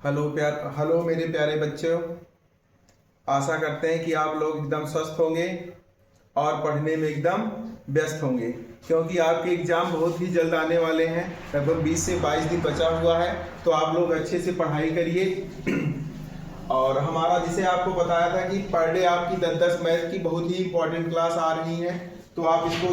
Hello मेरे प्यारे बच्चों। आशा करते हैं कि आप लोग एकदम स्वस्थ होंगे और पढ़ने में एकदम व्यस्त होंगे, क्योंकि आपके एग्ज़ाम बहुत ही जल्द आने वाले हैं। लगभग 20 से 22 दिन बचा हुआ है, तो आप लोग अच्छे से पढ़ाई करिए। और हमारा जिसे आपको बताया था कि पर डे आपकी 10-10 मैथ की बहुत ही इंपॉर्टेंट क्लास आ रही है, तो आप इसको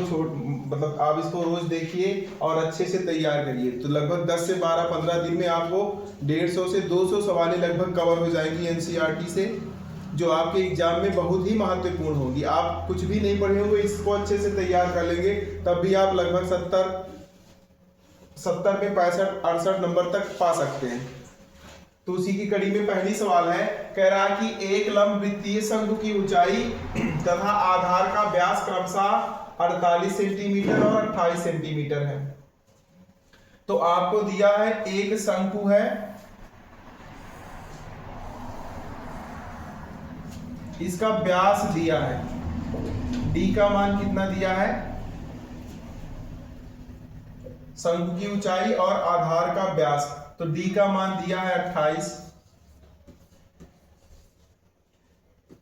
आप इसको रोज देखिए और अच्छे से तैयार करिए। तो लगभग 10 से 12-15 दिन में आपको 150 से 200 सवालें लगभग कवर हो जाएंगी एनसीईआरटी से, जो आपके एग्जाम में बहुत ही महत्वपूर्ण होगी। आप कुछ भी नहीं पढ़े होंगे, इसको अच्छे से तैयार कर लेंगे, तब भी आप लगभग 70 में 65-68 नंबर तक पा सकते हैं। तो उसी की कड़ी में पहली सवाल है, कह रहा है कि एक लंब वृत्तीय शंकु की ऊंचाई तथा आधार का व्यास क्रमशः 48 सेंटीमीटर और 28 सेंटीमीटर है। तो आपको दिया है एक शंकु है, इसका व्यास दिया है, डी का मान कितना दिया है, शंकु की ऊंचाई और आधार का व्यास, तो डी का मान दिया है 28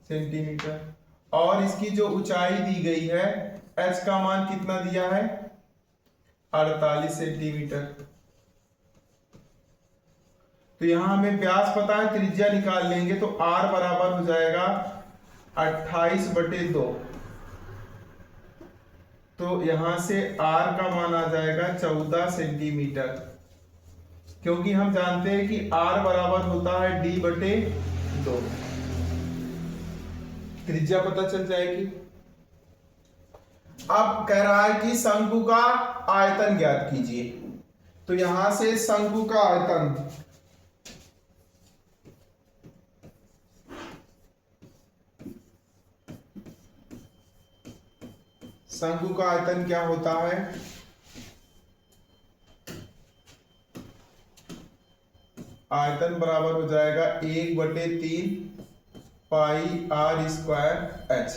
सेंटीमीटर, और इसकी जो ऊंचाई दी गई है एच का मान कितना दिया है 48 सेंटीमीटर। तो यहां हमें व्यास पता है, त्रिज्या निकाल लेंगे तो r बराबर हो जाएगा 28/2। तो यहां से r का मान आ जाएगा 14 सेंटीमीटर, क्योंकि हम जानते हैं कि r बराबर होता है d/2। त्रिज्या पता चल जाएगी। अब कह रहा है कि शंकु का आयतन ज्ञात कीजिए। तो यहां से शंकु का आयतन, शंकु का आयतन क्या होता है, आयतन बराबर हो जाएगा 1/3 पाई r स्क्वायर h।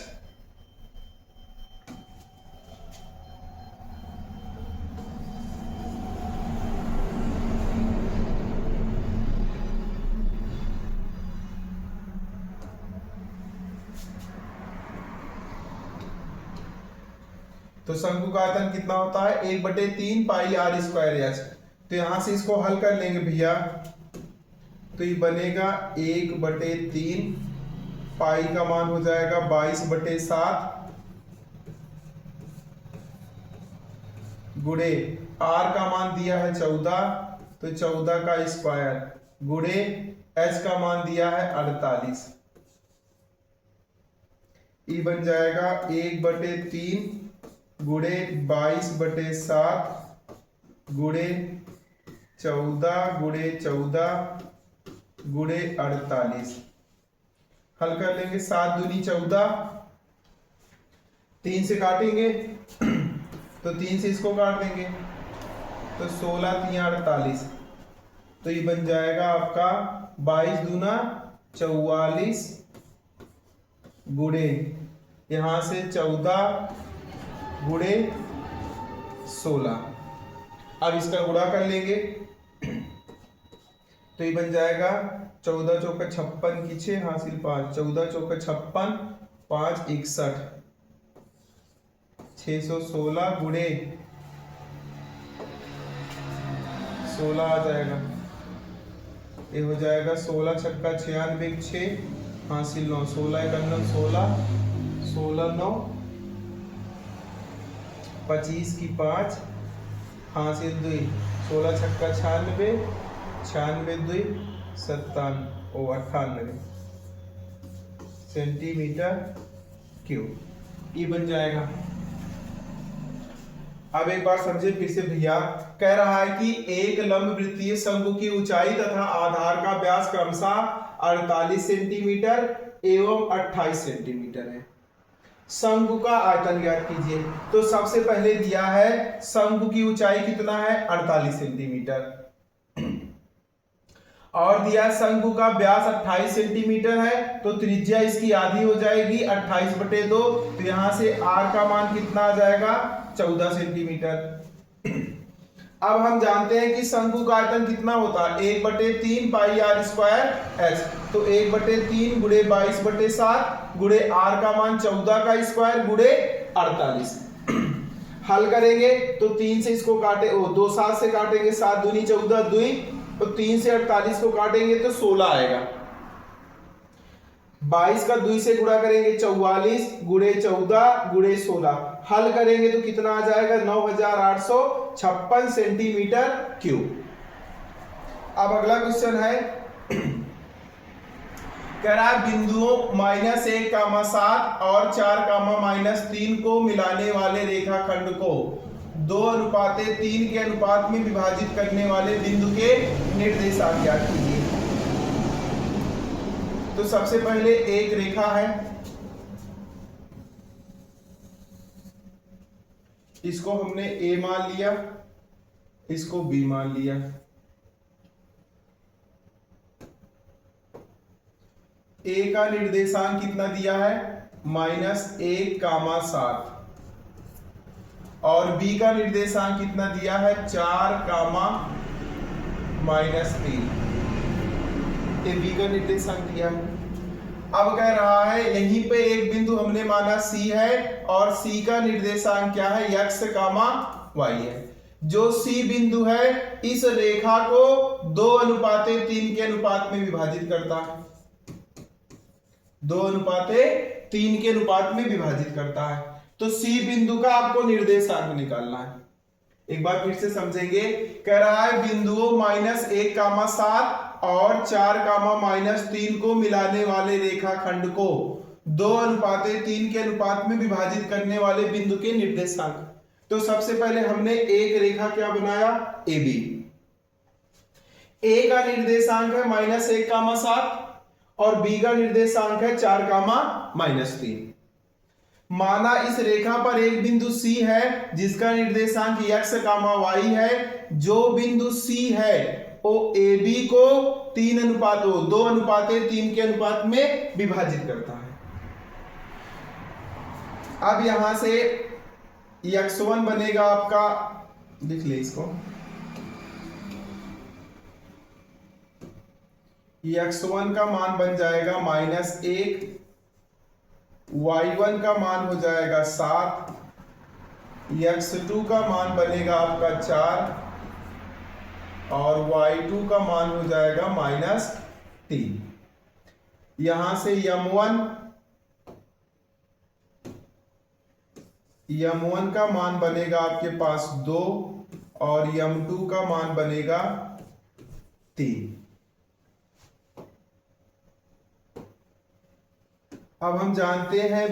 तो शंकु का आयतन कितना होता है 1/3 पाई r स्क्वायर h। तो यहां से इसको हल कर लेंगे भैया, तो ये बनेगा 1/3 पाई का मान हो जाएगा 22/7 गुणे r का मान दिया है 14, तो 14 का स्क्वायर गुणे h का मान दिया है 48। ये बन जाएगा 1/3 गुणे 22/7 गुणे 14 गुणे 14 गुणे 48। हल कर लेंगे, 7 दूनी 14, 3 से काटेंगे तो 3 से इसको काट देंगे, तो 16 × 48। तो ये बन जाएगा आपका 22 दूना 44 गुणे यहां से 14 गुणे 16। अब इसका गुणा कर लेंगे, तो ये बन जाएगा 14 चौका 56 की 6 हासिल 5, 14 चौका 56, 5 61, 616 गुणे 16 आ जाएगा। ये हो जाएगा 16 छक्का 96, 6 हासिल 9, 16 91 16, 16 9 25 की 5 हासिल 2, 16 छक्का 96, 96 2 97 सेंटीमीटर क्यूब। ये बन जाएगा। अब एक बार समझे फिर से भैया, कह रहा है कि एक लंब वृत्तीय शंकु की ऊंचाई तथा आधार का व्यास क्रमशः 48 सेंटीमीटर एवं 28 सेंटीमीटर है। शंकु का आयतन ज्ञात कीजिए। तो सबसे पहले दिया है शंकु की ऊंचाई कितना है 48 सेंटीमीटर, और दिया शंकु का व्यास 28 सेंटीमीटर है, तो त्रिज्या इसकी आधी हो जाएगी 28/2। तो यहां से r का मान कितना आ जाएगा 14 सेंटीमीटर। अब हम जानते हैं कि शंकु का आयतन कितना होता है, 1/3 पाई आर स्क्वायर एच। तो 1/3 गुणे 22/7 गुणे आर का मान 14 का स्क्वायर गुणे 48। हल करेंगे तो 3 से इसको काटे, 2 7 से काटेंगे, 7 दूनी 14 2, तो 3 से 48 को काटेंगे तो 16 आएगा। 22 का 2 से गुणा करेंगे 44 गुणे 14 गुणे 16। हल करेंगे तो कितना आ जाएगा, 9856 सेंटीमीटर क्यूब। अब अगला क्वेश्चन है, कह रहा है बिंदुओं -1, 7 और 4, -3 को मिलाने वाले रेखाखंड को 2:3 के अनुपात में विभाजित करने वाले बिंदु के निर्देशांक ज्ञात कीजिए। तो सबसे पहले एक रेखा है, इसको हमने ए मान लिया, इसको बी मान लिया। ए का निर्देशांक कितना दिया है, -1, 7 और बी का निर्देशांक कितना दिया है, 4, -3। ये बी का निर्देशांक दिया है। अब कह रहा है यहीं पे एक बिंदु हमने माना सी है और सी का निर्देशांक क्या है, x, y है। जो सी बिंदु है इस रेखा को 2:3 के अनुपात में विभाजित करता है, 2:3 के अनुपात में विभाजित करता है। तो सी बिंदु का आपको निर्देशांक निकालना है। एक बार फिर से समझेंगे, कह रहा है बिंदुओं -1, 7 और 4, -3 को मिलाने वाले रेखाखंड को 2:3 के अनुपात में विभाजित करने वाले बिंदु के निर्देशांक। तो सबसे पहले हमने एक रेखा क्या बनाया, ए बी। ए का निर्देशांक है -1, 7 और बी का निर्देशांक है 4, -3। माना इस रेखा पर एक बिंदु सी है जिसका निर्देशांक x, y है। जो बिंदु सी है वो ए बी को 2:3 के अनुपात में विभाजित करता है। अब यहां से x1 बनेगा आपका, लिख ले इसको, x1 का मान बन जाएगा -1, y1 का मान हो जाएगा 7, x2 का मान बनेगा आपका 4 और y2 का मान हो जाएगा -3। यहां से m1 का मान बनेगा आपके पास 2 और m2 का मान बनेगा 3। अब हम जानते हैं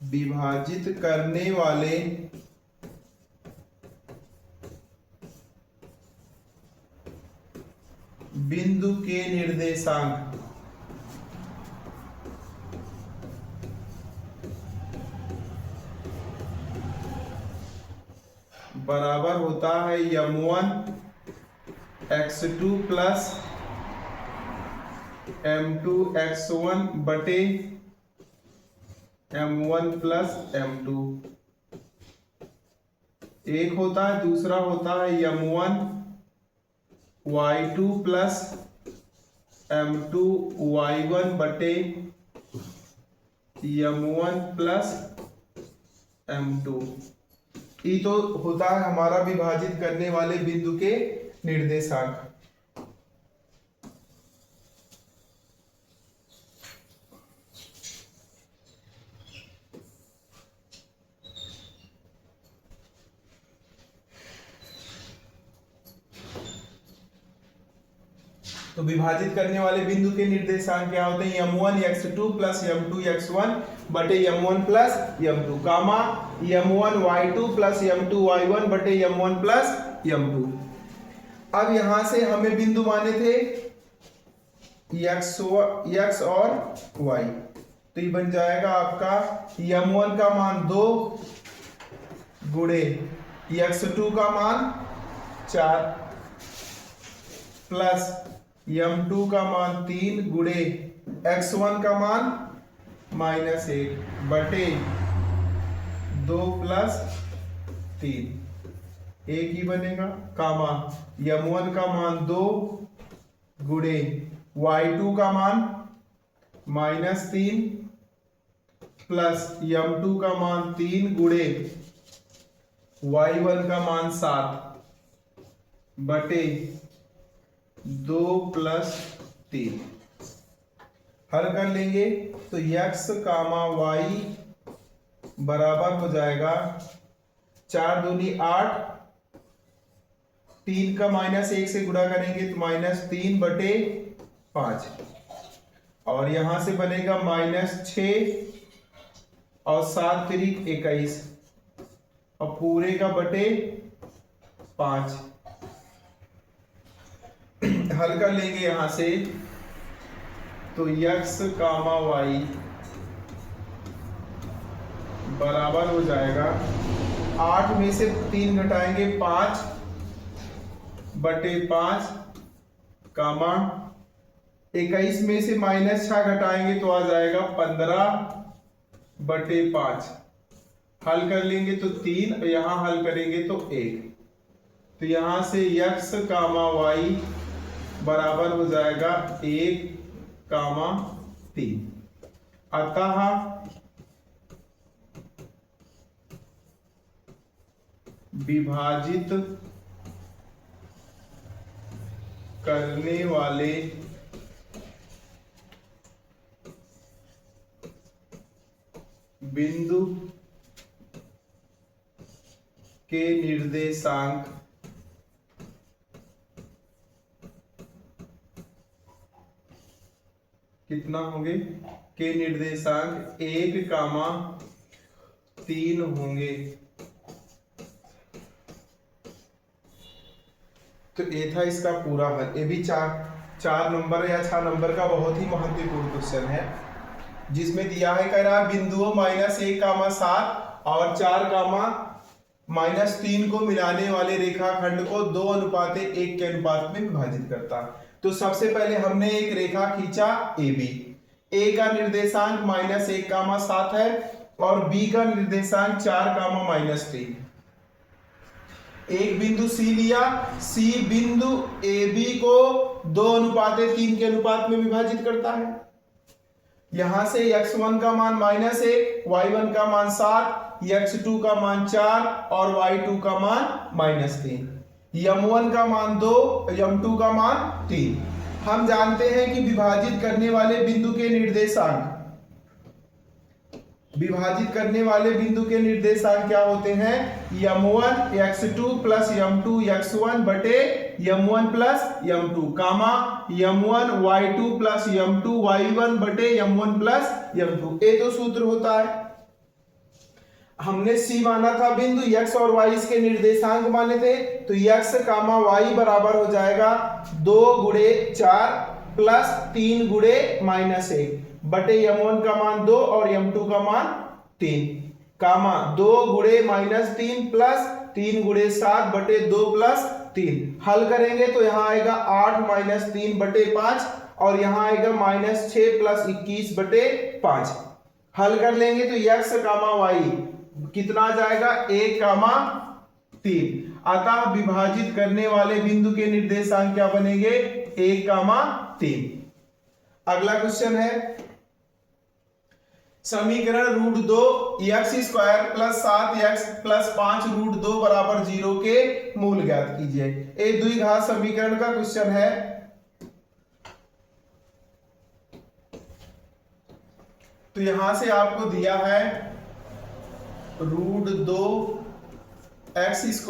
विभाजित करने वाले बिंदु के निर्देशांक बराबर होता है m1 x2 plus m2 x1 बटे m1 प्लस m2। एक होता है, दूसरा होता है m1 y2 plus m2 y1 बटे m1 प्लस m2। ये तो होता है हमारा विभाजित करने वाले बिंदु के निर्देशांक। तो विभाजित करने वाले बिंदु के निर्देशांक क्या होते हैं, m1 x2 plus m2 x1 बटे m1 प्लस m2 कामा m1 y2 plus m2 y1 बटे m1 प्लस m2। अब यहां से हमें बिंदु माने थे x और y, तो ये बन जाएगा आपका m1 का मान 2 गुणे x2 का मान 4 प्लस m2 का मान 3 गुणे x1 का मान माइनस 1 बटे 2 प्लस 3, एक ही बनेगा, कामा m1 का मान 2 गुणे y2 का मान -3 प्लस m2 का मान 3 गुणे y1 का मान 7 बटे 2 प्लस 3। हल कर लेंगे तो x कामा y बराबर हो जाएगा 4 दूनी 8, 3 का -1 से गुणा करेंगे तो -3 बटे 5, और यहां से बनेगा -6 और 7 तिरिक 21 और पूरे का बटे 5। हल कर लेंगे यहां से तो x कामा y बराबर हो जाएगा 8 में से 3 घटाएंगे 5 बटे 5 कामा 21 में से -6 घटाएंगे तो आ जाएगा 15 बटे 5। हल कर लेंगे तो 3, यहां हल करेंगे तो 1, तो यहां से x कामा y बराबर हो जाएगा 1 कामा 3। अतः विभाजित करने वाले बिंदु के निर्देशांक कितना होंगे, के निर्देशांक 1 कामा 3 होंगे। तो ये था इसका पूरा हल। ये भी चार नंबर या 6 नंबर का बहुत ही महत्वपूर्ण क्वेश्चन है, जिसमें दिया है, कह रहा बिंदुओं -1 कामा 7 और 4 कामा -3 को मिलाने वाले रेखाखंड को 2:1 के अनुपात में विभाजित करता। तो सबसे पहले हमने एक रेखा खींचा AB, A का निर्देशांक -1 कामा 7 है और B का निर्देशांक 4 कामा -3। एक बिंदु C लिया, C बिंदु AB को 2:3 के अनुपात में विभाजित करता है। यहां से x1 का मान -1, y1 का मान 7, x2 का मान 4 और y2 का मान -3, m1 का मान 2, m2 का मान 3। हम जानते हैं कि विभाजित करने वाले बिंदु के निर्देशांक क्या होते हैं, m1 x2 plus m2 x1 बटे m1 प्लस m2 कामा m1 y2 plus m2 y1 बटे m1 प्लस m2। ये तो सूत्र होता है। हमने C माना था बिंदु, x और y इसके निर्देशांक माने थे, तो x कामा y बराबर हो जाएगा 2 गुणे 4 प्लस 3 गुणे -1 बटे m1 का मान 2 और m2 का मान 3 कामा 2 गुणे -3 प्लस 3 गुणे 7 बटे 2 प्लस 3। हल करेंगे तो यहाँ आएगा 8 - 3 बटे 5 और यहाँ आएगा -6 प्लस 21 बटे 5। हल कर लेंगे तो x कामा y कितना आ जाएगा, 1 कामा 3। अतः विभाजित करने वाले बिंदु के निर्देशांक क्या बनेंगे, 1 कामा 3। अगला क्वेश्चन है, समीकरण √2 x² प्लस 7x प्लस 5 √2 बराबर 0 के मूल ज्ञात कीजिए। एक द्विघात समीकरण का क्वेश्चन है। तो यहां से आपको दिया है √2 x²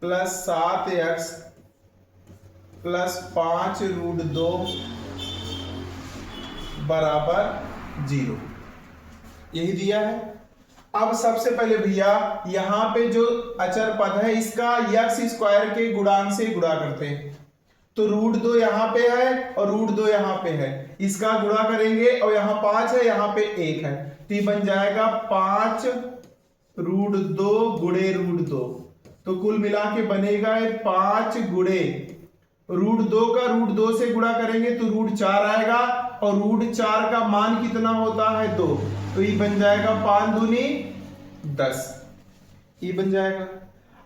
प्लस 7x प्लस 5 √2 बराबर 0, यही दिया है। अब सबसे पहले भैया यहां पे जो अचर पद है इसका x² के गुणांक से गुणा करते हैं। तो √2 यहां पे है और √2 यहां पे है, इसका गुणा करेंगे और यहां 5 है, यहां पे 1 है, तो बन जाएगा 5 √2 गुणे √2। तो कुल मिला के बनेगा 5 गुणे √2 का √2 से गुणा करेंगे तो √4 आएगा और √4 का मान कितना होता है 2, तो ये बन जाएगा 5 दूनी 10, ये बन जाएगा।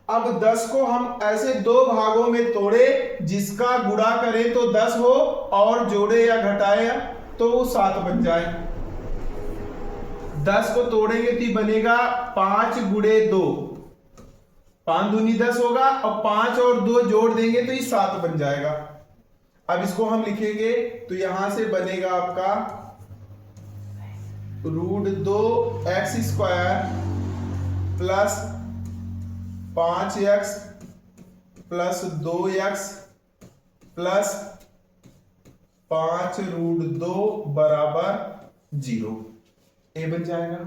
अब 10 को हम ऐसे दो भागों में तोड़े जिसका गुणा करें तो 10 हो और जोड़े या घटाए तो वो 7 बन जाए। 10 को तोड़ेंगे तो बनेगा 5 गुणे 2, 5 दूनी 10 होगा और 5 और 2 जोड़ देंगे तो ये 7 बन जाएगा। अब इसको हम लिखेंगे तो यहां से बनेगा आपका √2x² plus 5x plus 2x plus 5√2 बराबर 0, ये बन जाएगा।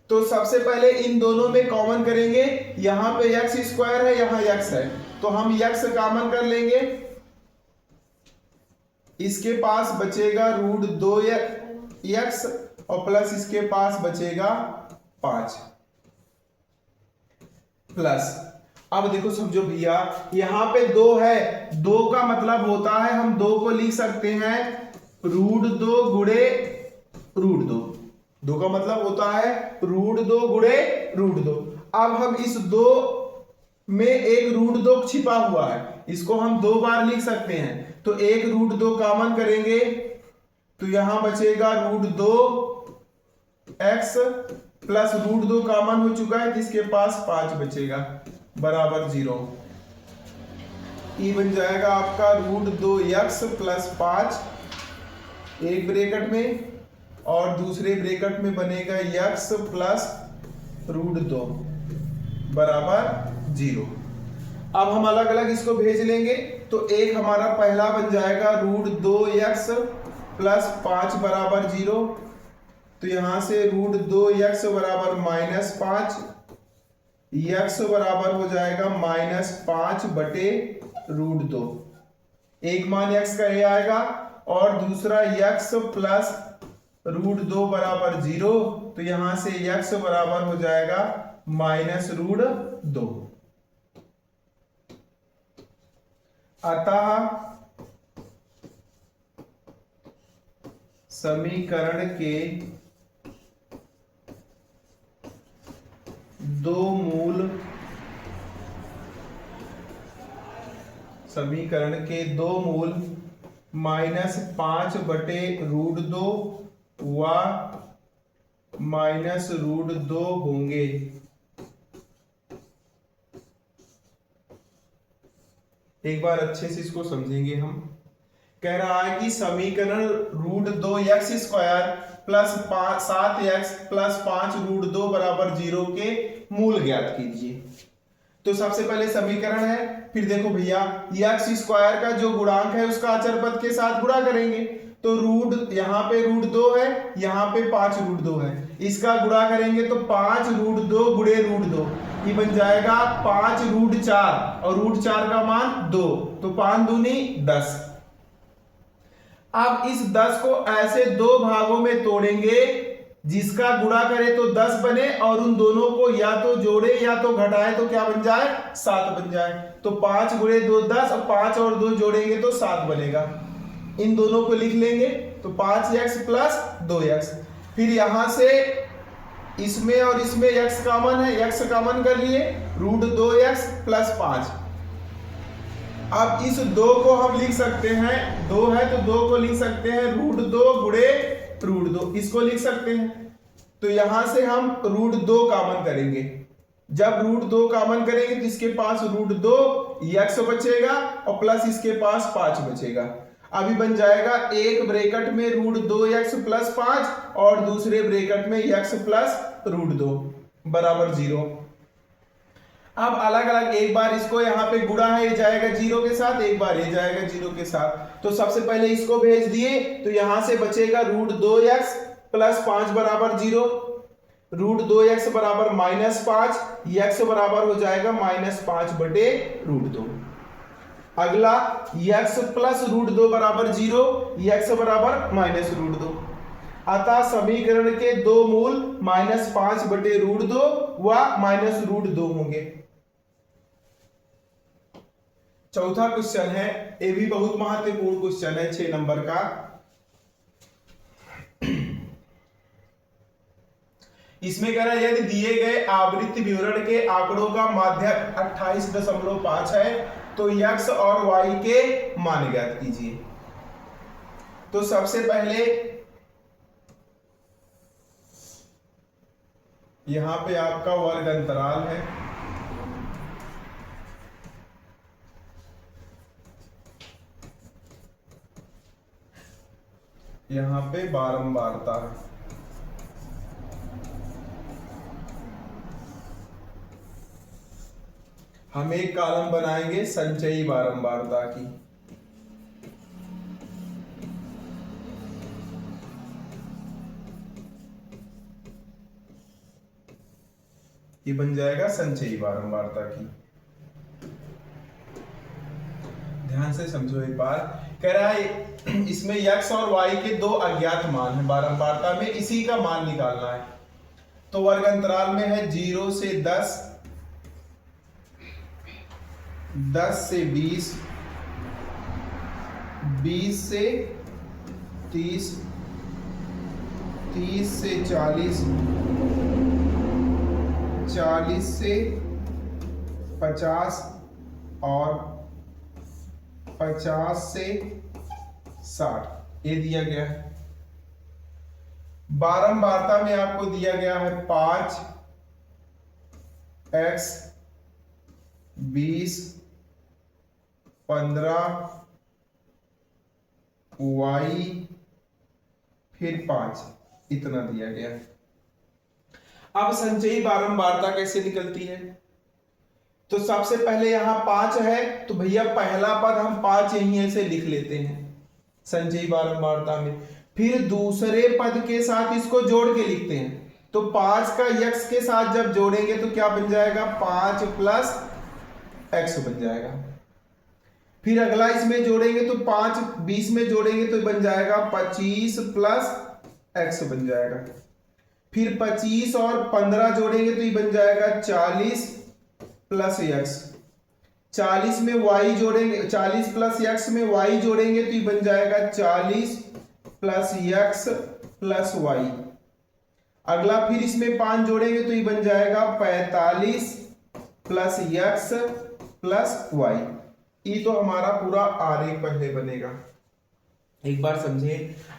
तो सबसे पहले इन दोनों में कॉमन करेंगे, यहां पे x² है, यहां x है, तो हम x कॉमन कर लेंगे, इसके पास बचेगा √2x और प्लस इसके पास बचेगा 5 प्लस। अब देखो समझो भैया, यहां पे 2 है, 2 का मतलब होता है हम 2 को लिख सकते हैं √2 गुणे √2, 2 का मतलब होता है √2 गुणे √2। अब हम इस 2 में एक √2 छिपा हुआ है, इसको हम 2 बार लिख सकते हैं, तो एक √2 कॉमन करेंगे तो यहां बचेगा √2x प्लस √2 कॉमन हो चुका है, जिसके पास 5 बचेगा बराबर 0, ये बन जाएगा आपका √2x प्लस 5 एक ब्रैकेट में और दूसरे ब्रैकेट में बनेगा x प्लस √2 बराबर 0। अब हम अलग अलग इसको भेज लेंगे तो एक हमारा पहला बन जाएगा √2x प्लस 5 बराबर 0, तो यहां से √2x बराबर -5, x बराबर हो जाएगा -5 बटे √2, एक मान x का ये आएगा और दूसरा x प्लस √2 बराबर 0, तो यहां से x बराबर हो जाएगा -√2। अतः समीकरण के दो मूल -5 बटे √2 व -√2 होंगे। एक बार अच्छे से इसको समझेंगे हम। कह रहा है कि समीकरण √2x² प्लस 7x प्लस 5√2 बराबर 0 के मूल ज्ञात कीजिए। तो सबसे पहले समीकरण है, फिर देखो भैया x² का जो गुणांक है उसका अचर पद के साथ गुणा करेंगे, तो यहाँ पे √2 है, यहाँ पे 5√2 है, इसका गुणा करेंगे तो 5√2 गुणे √2, ये बन जाएगा 5√4 और √4 का मान 2, तो 5 दूनी 10। अब इस 10 को ऐसे दो भागों में तोड़ेंगे जिसका गुणा करें तो 10 बने और उन दोनों को या तो जोड़े या तो घटाए तो क्या बन जाए 7 बन जाए। तो 5 गुणे 2 10 और 5 और 2 जोड़ेंगे तो 7 बनेगा। इन दोनों को लिख लेंगे तो 5x प्लस 2x, फिर यहां से इसमें और इसमें x कॉमन है, x कॉमन कर लिए √2x प्लस 5। अब इस 2 को हम लिख सकते हैं, 2 है तो 2 को लिख सकते हैं √2 गुणे √2, इसको लिख सकते हैं। तो यहां से हम √2 कॉमन करेंगे, जब √2 कॉमन करेंगे तो इसके पास √2 x बचेगा और प्लस इसके पास 5 बचेगा। अभी बन जाएगा एक ब्रैकेट में √2x प्लस 5 और दूसरे ब्रैकेट में x प्लस √2 बराबर 0। अब अलग अलग एक बार इसको यहाँ पे गुणा है, ये जाएगा 0 के साथ, एक बार ये जाएगा 0 के साथ। तो सबसे पहले इसको भेज दिए तो यहां से बचेगा √2x प्लस 5 बराबर 0, √2x बराबर -5, x बराबर हो जाएगा -5 बटे √2। अगला x प्लस √2 बराबर 0, x बराबर -√2। अतः समीकरण के दो मूल -5 बटे √2 व -√2 होंगे। चौथा क्वेश्चन है, ये भी बहुत महत्वपूर्ण क्वेश्चन है 6 नंबर का। किसमें कह रहा है, यदि दिए गए आवृत्ति विवरण के आंकड़ों का माध्यक 28.5 है तो x और y के मान ज्ञात कीजिए। तो सबसे पहले यहां पे आपका वर्ग अंतराल है, यहां पे बारंबारता है। हम एक कॉलम बनाएंगे संचयी बारंबारता की। ये बन जाएगा संचयी बारंबारता की। ध्यान से समझो एक बार, कह रहा है इसमें x और y के दो अज्ञात मान है बारंबारता में, इसी का मान निकालना है। तो वर्ग अंतराल में है 0 से 10, 10 से 20, 20 से 30, 30 से 40, 40 से 50 और 50 से 60 ये दिया गया है। बारंबारता में आपको दिया गया है 5 x 20 15 y फिर 5 इतना दिया गया है। अब संचयी बारंबारता कैसे निकलती है? तो सबसे पहले यहां 5 है तो भैया पहला पद हम 5 यहीं ऐसे लिख लेते हैं संचयी बारंबारता में, फिर दूसरे पद के साथ इसको जोड़ के लिखते हैं। तो 5 का x के साथ जब जोड़ेंगे तो क्या बन जाएगा, 5 प्लस x बन जाएगा। फिर अगला इसमें जोड़ेंगे तो 5 20 में जोड़ेंगे तो बन जाएगा 25 प्लस x बन जाएगा। फिर 25 और 15 जोड़ेंगे तो ये बन जाएगा 40 प्लस x। 40 में y जोड़ेंगे, 40 प्लस x में y जोड़ेंगे तो ये बन जाएगा 40 प्लस x प्लस y। अगला फिर इसमें 5 जोड़ेंगे तो ये बन जाएगा 45 प्लस x प्लस y। ये तो हमारा पूरा आरेख पहले बनेगा। एक बार समझे,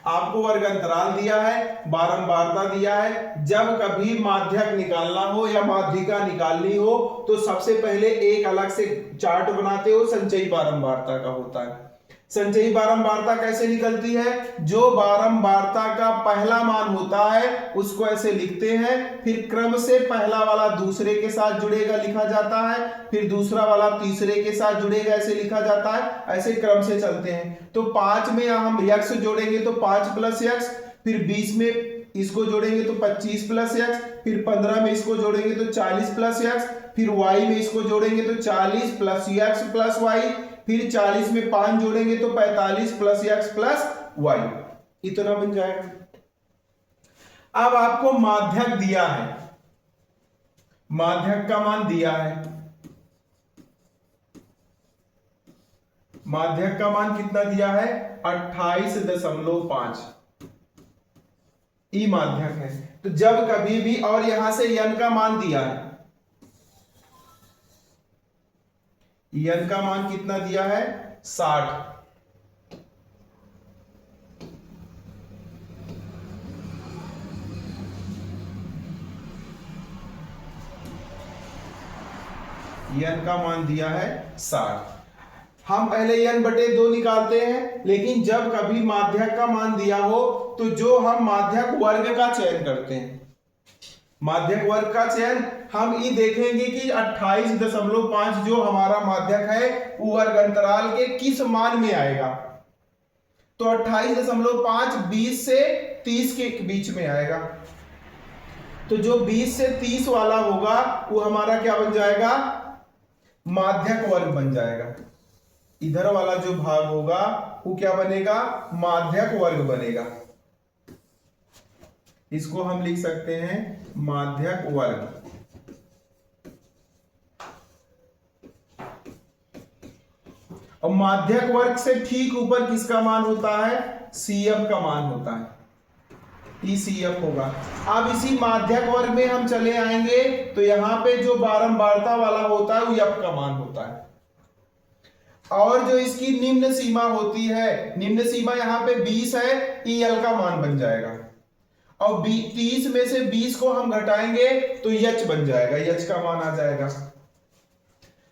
आपको वर्ग अंतराल दिया है, बारंबारता दिया है, जब कभी माध्यक निकालना हो या माध्यिका निकालनी हो तो सबसे पहले एक अलग से चार्ट बनाते हो, संचयी बारंबारता का होता है। संचयी बारंबारता कैसे निकलती है, जो बारंबारता का पहला मान होता है उसको ऐसे लिखते हैं, फिर क्रम से पहला वाला दूसरे के साथ जुड़ेगा लिखा जाता है, फिर दूसरा वाला तीसरे के साथ जुड़ेगा ऐसे लिखा जाता है, ऐसे क्रम से चलते हैं। तो 5 में हम x जोड़ेंगे तो 5 प्लस x, फिर 20 में इसको जोड़ेंगे तो 25 प्लस x, फिर 15 में इसको जोड़ेंगे तो 40 प्लस x, फिर y में इसको जोड़ेंगे तो 40 प्लस x प्लस y, फिर 40 में 5 जोड़ेंगे तो 45 प्लस x प्लस y, इतना बन जाएगा। अब आपको माध्यक दिया है, माध्यक का मान दिया है, माध्यक का मान कितना दिया है, 28.5 ई माध्यक है। तो जब कभी भी, और यहां से n का मान दिया है, n का मान कितना दिया है, 60। n का मान दिया है 60। हम पहले n बटे 2 निकालते हैं, लेकिन जब कभी माध्यक का मान दिया हो तो जो हम माध्यक वर्ग का चयन करते हैं, माध्यक वर्ग का चयन हम ये देखेंगे कि 28.5 जो हमारा माध्यक है वो वर्ग अंतराल के किस मान में आएगा। तो 28.5 20 से 30 के बीच में आएगा। तो जो 20 से 30 वाला होगा वो हमारा क्या बन जाएगा, माध्यक वर्ग बन जाएगा। इधर वाला जो भाग होगा वो क्या बनेगा, माध्यक वर्ग बनेगा। इसको हम लिख सकते हैं माध्यक वर्ग। और माध्यक वर्ग से ठीक ऊपर किसका मान होता है, CF का मान होता है, ECF होगा। अब इसी माध्यक वर्ग में हम चले आएंगे तो यहां पे जो बारंबारता वाला होता है वो f का मान होता है, और जो इसकी निम्न सीमा होती है, निम्न सीमा यहां पे 20 है, EL का मान बन जाएगा। और 30 में से 20 को हम घटाएंगे तो h बन जाएगा, h का मान आ जाएगा।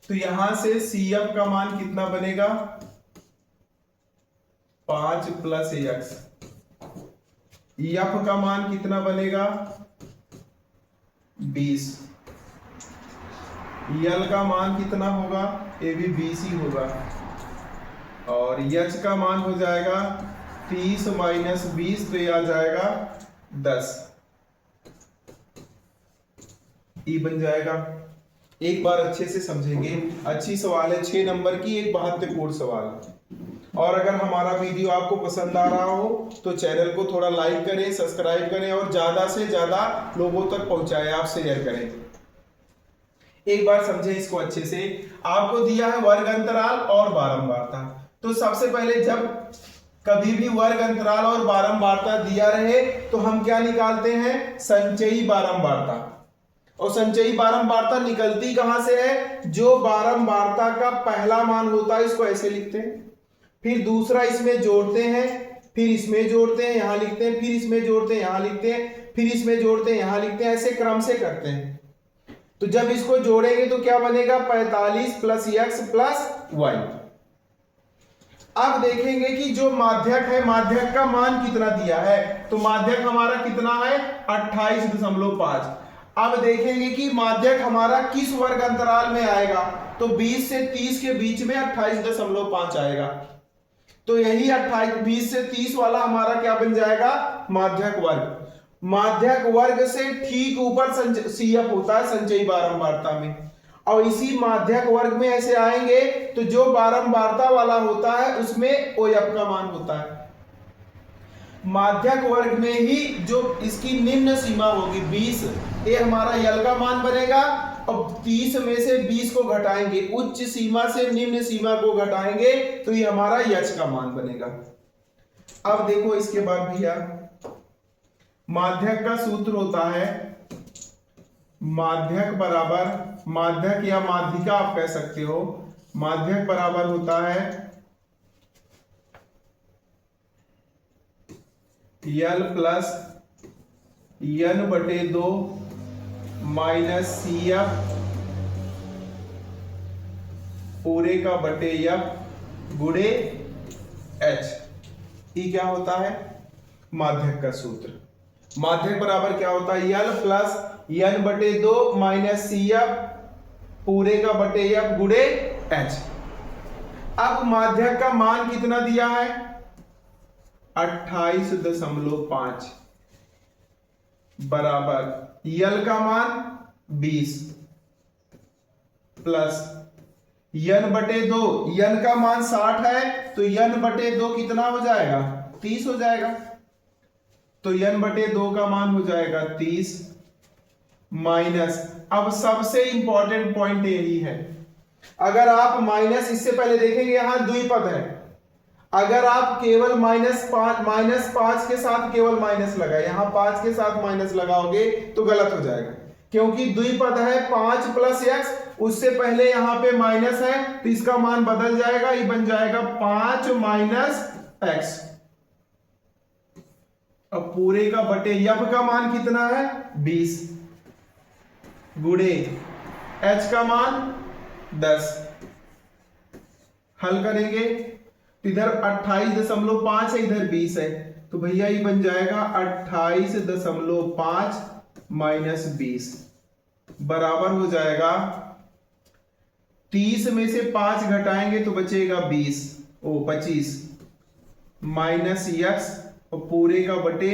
तो यहां से CF का मान कितना बनेगा, 5 प्लस x। F का मान कितना बनेगा, 20। L का मान कितना होगा, ये भी 20 ही होगा। और H का मान हो जाएगा 30 माइनस 20, तो ये आ जाएगा 10। E बन जाएगा। एक बार अच्छे से समझेंगे, अच्छी सवाल है, 6 नंबर की एक महत्वपूर्ण सवाल। और अगर हमारा वीडियो आपको पसंद आ रहा हो तो चैनल को थोड़ा लाइक करें, सब्सक्राइब करें और ज्यादा से ज्यादा लोगों तक पहुंचाएं, आप शेयर करें। एक बार समझें इसको अच्छे से। आपको दिया है वर्ग अंतराल और बारंबारता। तो सबसे पहले जब कभी भी वर्ग अंतराल और बारंबारता दिया रहे तो हम क्या निकालते हैं, संचयी बारंबारता। और संचयी बारंबारता निकलती कहां से है, जो बारंबारता का पहला मान होता है इसको ऐसे लिखते हैं, फिर दूसरा इसमें जोड़ते हैं, फिर इसमें जोड़ते हैं, यहां लिखते हैं, फिर इसमें जोड़ते हैं, यहां लिखते हैं, फिर इसमें जोड़ते हैं, यहां लिखते हैं, ऐसे क्रम से करते हैं। तो जब इसको जोड़ेंगे तो क्या बनेगा, 45 प्लस x प्लस y। अब देखेंगे कि जो माध्यक है, माध्यक का मान कितना दिया है, तो माध्यक हमारा कितना है, 28.5। अब देखेंगे कि माध्यक हमारा किस वर्ग अंतराल में आएगा, तो 20 से 30 के बीच में 28.5 आएगा। तो यही 20 से 30 वाला हमारा क्या बन जाएगा, माध्यक वर्ग। माध्यक वर्ग से ठीक ऊपर CF होता है संचयी बारंबारता में, और इसी माध्यक वर्ग में ऐसे आएंगे तो जो बारंबारता वाला होता है उसमें OF का मान होता है। माध्यक वर्ग में ही जो इसकी निम्न सीमा होगी 20, ये हमारा L का मान बनेगा। अब 30 में से 20 को घटाएंगे, उच्च सीमा से निम्न सीमा को घटाएंगे तो ये हमारा H का मान बनेगा। अब देखो इसके बाद भैया, माध्यक का सूत्र होता है, माध्यक बराबर, माध्यक या माध्यिका आप कह सकते हो, माध्यक बराबर होता है L plus N/2 minus CF पूरे का बटे F गुणे H। ये क्या होता है, माध्यक का सूत्र। माध्यक बराबर क्या होता है, L plus N/2 minus CF पूरे का बटे F गुणे H। अब माध्यक का मान कितना दिया है, 28.5 बराबर L का मान 20 प्लस N/2, N का मान 60 है तो N/2 कितना हो जाएगा, 30 हो जाएगा। तो N/2 का मान हो जाएगा 30 माइनस, अब सबसे इंपॉर्टेंट पॉइंट यही है, अगर आप माइनस, इससे पहले देखेंगे यहां द्विपद है, अगर आप केवल -5 के साथ केवल माइनस लगाए, यहां 5 के साथ माइनस लगाओगे तो गलत हो जाएगा, क्योंकि द्विपद है 5 प्लस x, उससे पहले यहां पे माइनस है तो इसका मान बदल जाएगा, ये बन जाएगा 5 माइनस x। अब पूरे का बटे F का मान कितना है, 20 गुणे H का मान 10। हल करेंगे तो इधर 28.5 है, इधर 20 है, तो भैया ये बन जाएगा 28.5 माइनस 20 बराबर हो जाएगा 30 में से 5 घटाएंगे तो बचेगा 25 माइनस x और पूरे का बटे,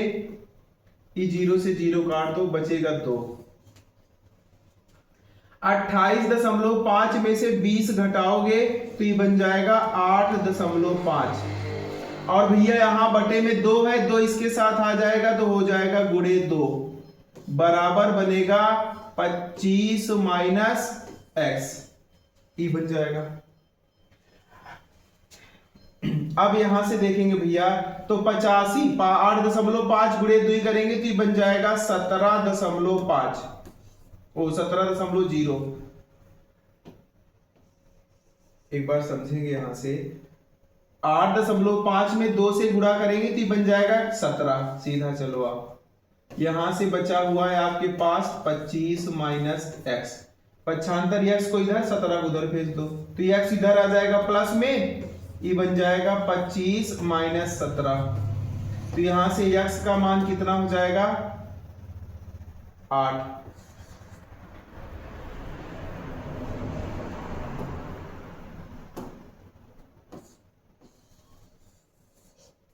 ये 0 से 0 काट दो, बचेगा 2। 28.5 में से 20 घटाओगे तो ये बन जाएगा 8.5, और भैया यहां बटे में 2 है, 2 इसके साथ आ जाएगा तो हो जाएगा गुणे 2 बराबर बनेगा 25 माइनस x, ये बन जाएगा। अब यहां से देखेंगे भैया तो 85 8.5 गुणे 2 करेंगे तो ये बन जाएगा 17.5 ओ 17.0। एक बार समझेंगे यहां से 8.5 में 2 से गुणा करेंगे तो ये बन जाएगा 17 सीधा। चलो आप यहां से बचा हुआ है आपके पास 25 माइनस एक्स, पक्षांतर x को इधर 17 को उधर भेज दो तो x इधर आ जाएगा प्लस में, ये बन जाएगा 25 माइनस 17। तो यहां से x का मान कितना हो जाएगा 8।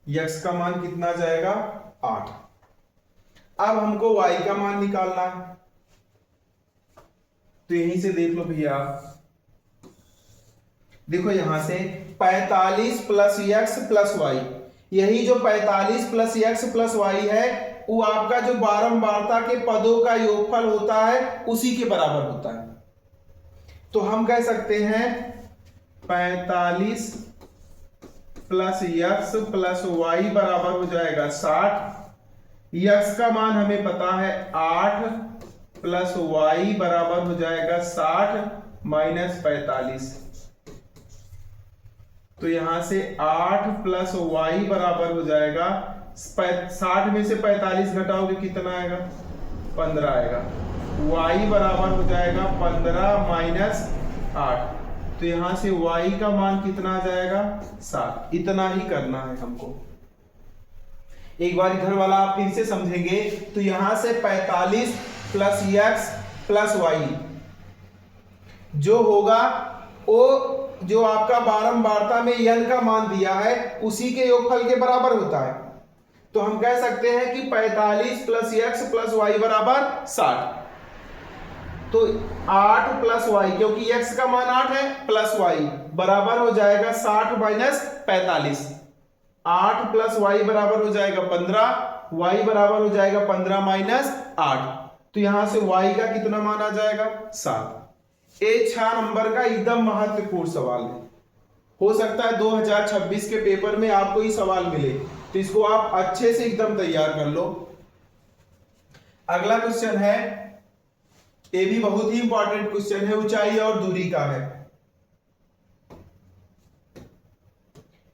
x का मान कितना जाएगा 8। अब हमको y का मान निकालना है तो यहीं से देख लो भैया, देखो यहां से 45 प्लस एक्स प्लस वाई, यही जो 45 प्लस एक्स प्लस वाई है वो आपका जो बारंबारता के पदों का योगफल होता है उसी के बराबर होता है। तो हम कह सकते हैं 45 प्लस एक्स प्लस वाई बराबर हो जाएगा 60। एक्स का मान हमें पता है 8 प्लस वाई बराबर हो जाएगा 60 माइनस 45। तो यहां से 8 प्लस वाई बराबर हो जाएगा 60 में से 45 घटाओगे कितना आएगा 15 आएगा। वाई बराबर हो जाएगा 15 माइनस 8। तो यहां से वाई का मान कितना आ जाएगा 7। इतना ही करना है हमको। एक बार इधर वाला आप फिर से समझेंगे तो यहां से 45 प्लस एक्स प्लस वाई जो होगा वो जो आपका बारंबारता में n का मान दिया है उसी के योगफल के बराबर होता है। तो हम कह सकते हैं कि 45 प्लस एक्स प्लस वाई बराबर 60। तो 8 प्लस वाई, क्योंकि x का मान 8 है, प्लस वाई बराबर हो जाएगा 60 माइनस 45। 8 प्लस वाई बराबर हो जाएगा 15, वाई बराबर हो जाएगा 15 माइनस 8। तो यहां से y का कितना मान आ जाएगा 7। ये 6 नंबर का एकदम महत्वपूर्ण सवाल है। हो सकता है 2026 के पेपर में आपको ये सवाल मिले, तो इसको आप अच्छे से एकदम तैयार कर लो। अगला क्वेश्चन है, ये भी बहुत ही इंपॉर्टेंट क्वेश्चन है, ऊंचाई और दूरी का है।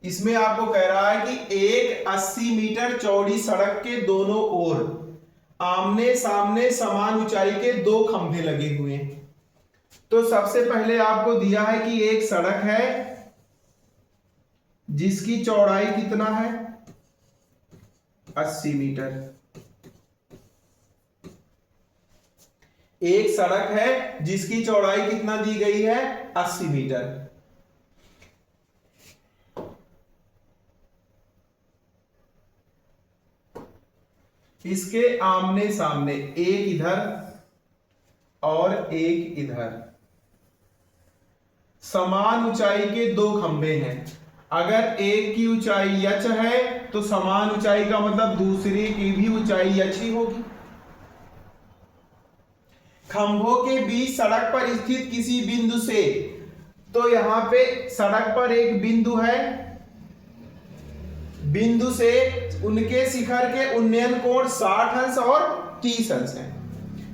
इसमें आपको कह रहा है कि एक 80 मीटर चौड़ी सड़क के दोनों ओर आमने सामने समान ऊंचाई के 2 खंभे लगे हुए हैं। तो सबसे पहले आपको दिया है कि एक सड़क है जिसकी चौड़ाई कितना है 80 मीटर। एक सड़क है जिसकी चौड़ाई कितना दी गई है 80 मीटर। इसके आमने सामने एक इधर और एक इधर समान ऊंचाई के 2 खंभे हैं। अगर एक की ऊंचाई h है तो समान ऊंचाई का मतलब दूसरे की भी ऊंचाई h ही होगी। खंभों के बीच सड़क पर स्थित किसी बिंदु से, तो यहां पे सड़क पर एक बिंदु है, बिंदु से उनके शिखर के उन्नयन कोण 60 अंश और 30 अंश है।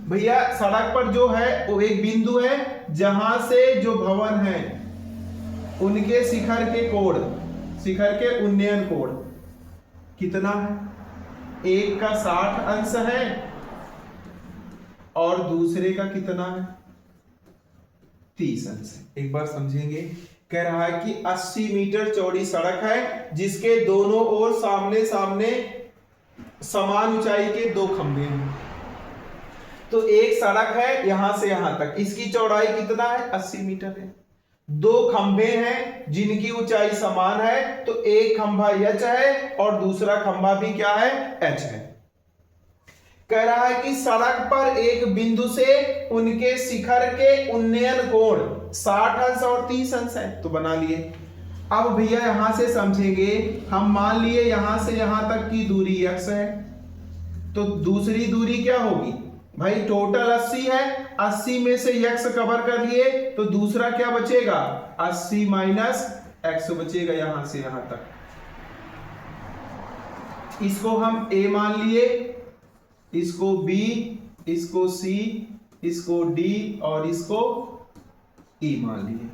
भैया सड़क पर जो है वो एक बिंदु है जहां से जो भवन है उनके शिखर के कोण, शिखर के उन्नयन कोण कितना है, एक का 60 अंश है और दूसरे का कितना है 30 अंश है। एक बार समझेंगे, कह रहा है कि 80 मीटर चौड़ी सड़क है जिसके दोनों ओर सामने सामने समान ऊंचाई के 2 खंभे हैं। तो एक सड़क है यहां से यहां तक, इसकी चौड़ाई कितना है 80 मीटर है। 2 खंभे हैं जिनकी ऊंचाई समान है, तो एक खंभा h है और दूसरा खंभा भी क्या है h है। कह रहा है कि सड़क पर एक बिंदु से उनके शिखर के उन्नयन कोण 60 अंश और 30 अंश है, तो बना लिए। अब भैया यहां से समझेंगे, हम मान लिए यहां से यहां तक की दूरी x है, तो दूसरी दूरी क्या होगी भाई, टोटल 80 है, 80 में से x कवर कर लिए तो दूसरा क्या बचेगा 80 माइनस x बचेगा यहां से यहां तक। इसको हम A मान लिए, इसको B, इसको C, इसको D और इसको E मान लिए।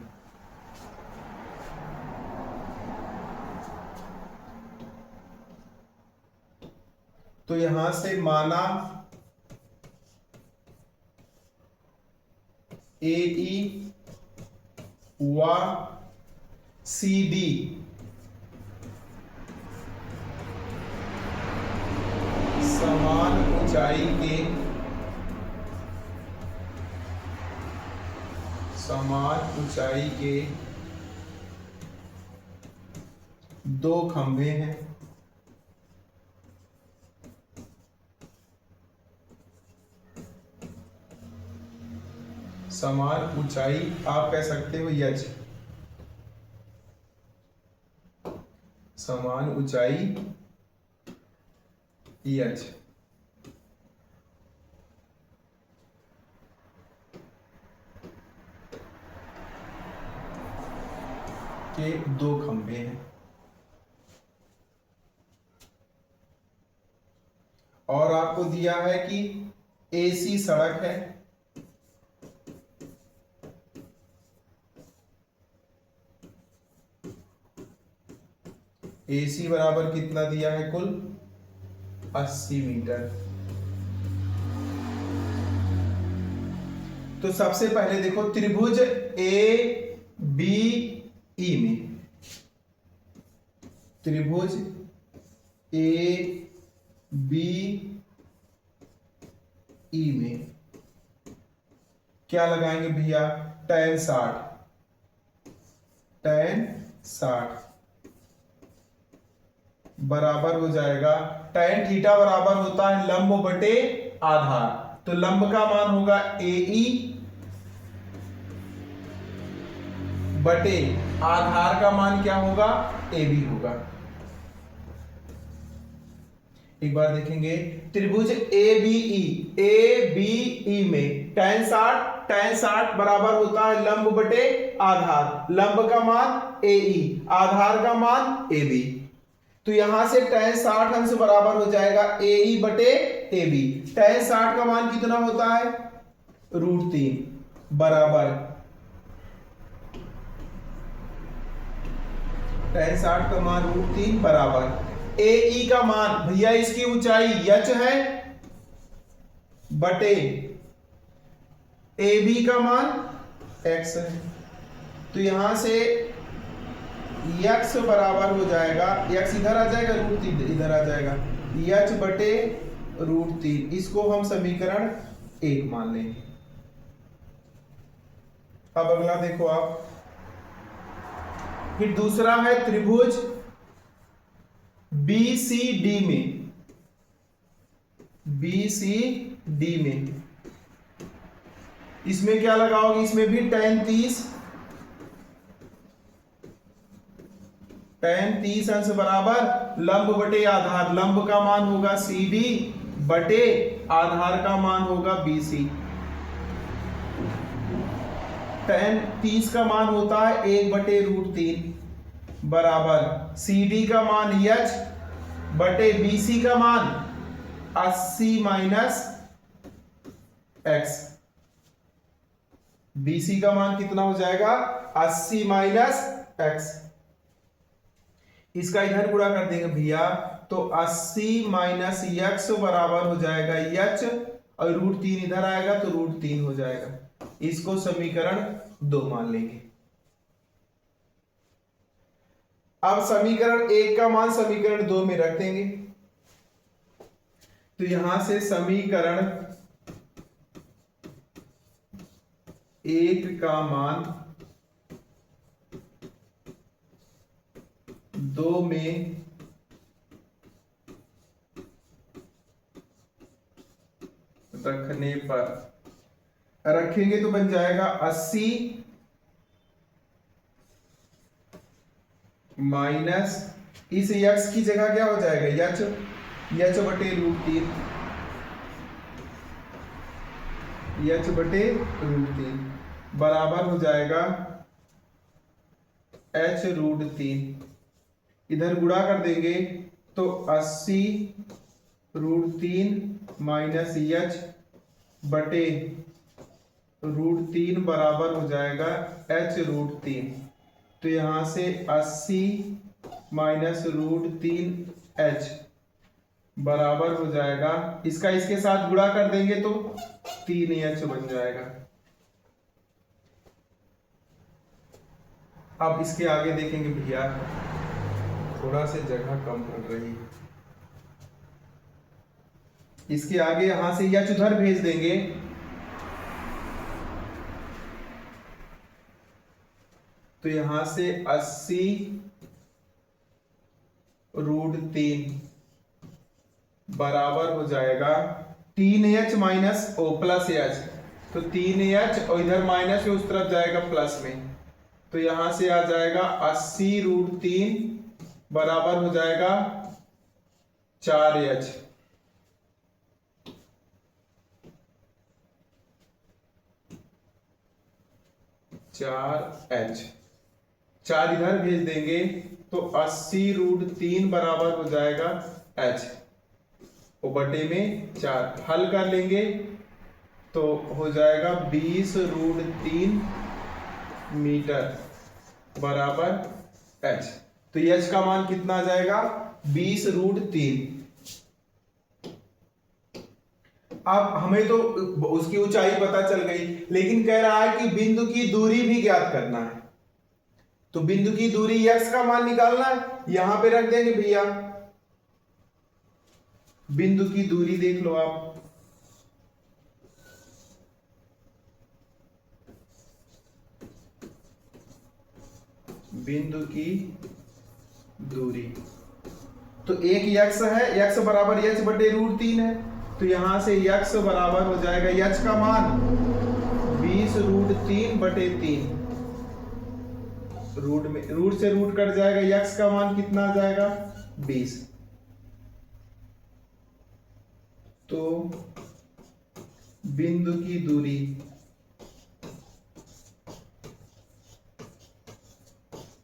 तो यहां से माना AE व CD समान ऊंचाई के दो खंभे हैं। समान ऊंचाई आप कह सकते हो यच, समान ऊंचाई यच के दो खंभे हैं और आपको दिया है कि AC सड़क है। AC बराबर कितना दिया है, कुल 80 मीटर। तो सबसे पहले देखो त्रिभुज ABE में, त्रिभुज ABE में क्या लगाएंगे भैया, tan 60 बराबर हो जाएगा, tan थीटा बराबर होता है लंब बटे आधार। तो लंब का मान होगा AE बटे आधार का मान क्या होगा, AB होगा। एक बार देखेंगे त्रिभुज ABE में tan 60 बराबर होता है लंब बटे आधार, लंब का मान AE, आधार का मान AB। तो यहां से tan 60 अंश बराबर हो जाएगा AE बटे AB। tan 60 का मान कितना होता है, √3 बराबर tan 60 का मान √3 बराबर AE का मान भैया इसकी ऊंचाई यच है बटे AB का मान x है। तो यहां से x बराबर हो जाएगा, x इधर आ जाएगा, √3 इधर आ जाएगा, h बटे √3। इसको हम समीकरण 1 मान लेंगे। अब अगला देखो आप, फिर दूसरा है त्रिभुज BCD में, BCD में इसमें क्या लगाओगे, इसमें भी tan 30 अंश बराबर लंब बटे आधार, लंब का मान होगा CD बटे आधार का मान होगा BC। tan 30 का मान होता है 1 बटे √3 बराबर CD का मान h बटे BC का मान 80 माइनस x। BC का मान कितना हो जाएगा, 80 माइनस x। इसका इधर गुणा कर देंगे भैया, तो 80 माइनस x बराबर हो जाएगा h और √3 इधर आएगा तो √3 हो जाएगा। इसको समीकरण 2 मान लेंगे। अब समीकरण 1 का मान समीकरण 2 में रख देंगे। तो यहां से समीकरण 1 का मान 2 में रखने पर रखेंगे तो बन जाएगा 80 माइनस इस x की जगह क्या हो जाएगा, h बटे √3, h बटे √3 बराबर हो जाएगा h √3। इधर गुणा कर देंगे तो 80√3 माइनस एच बटे √3 बराबर हो जाएगा h√3। तो यहां से 80 माइनस √3 h बराबर हो जाएगा, इसका इसके साथ गुणा कर देंगे तो 3h बन जाएगा। अब इसके आगे देखेंगे भैया, थोड़ा से जगह कम पड़ रही है। इसके आगे यहां से h उधर भेज देंगे, तो यहां से 80√3 बराबर हो जाएगा 3h minus O plus H. तो 3h और इधर माइनस उस तरफ जाएगा प्लस में, तो यहां से आ जाएगा 80√3 बराबर हो जाएगा 4h। चार इधर भेज देंगे तो 80√3 बराबर हो जाएगा h और बटे में 4 हल कर लेंगे तो हो जाएगा 20√3 मीटर बराबर h। तो h का मान कितना आ जाएगा 20√3। अब हमें तो उसकी ऊंचाई पता चल गई, लेकिन कह रहा है कि बिंदु की दूरी भी ज्ञात करना है। तो बिंदु की दूरी x का मान निकालना है, यहां पे रख देंगे भैया। बिंदु की दूरी देख लो आप, बिंदु की दूरी तो एक x है, x बराबर h बटे √3 है, तो यहां से x बराबर हो जाएगा h का मान 20√3 बटे 3। रूट से रूट कट जाएगा, x का मान कितना आ जाएगा 20। तो बिंदु की दूरी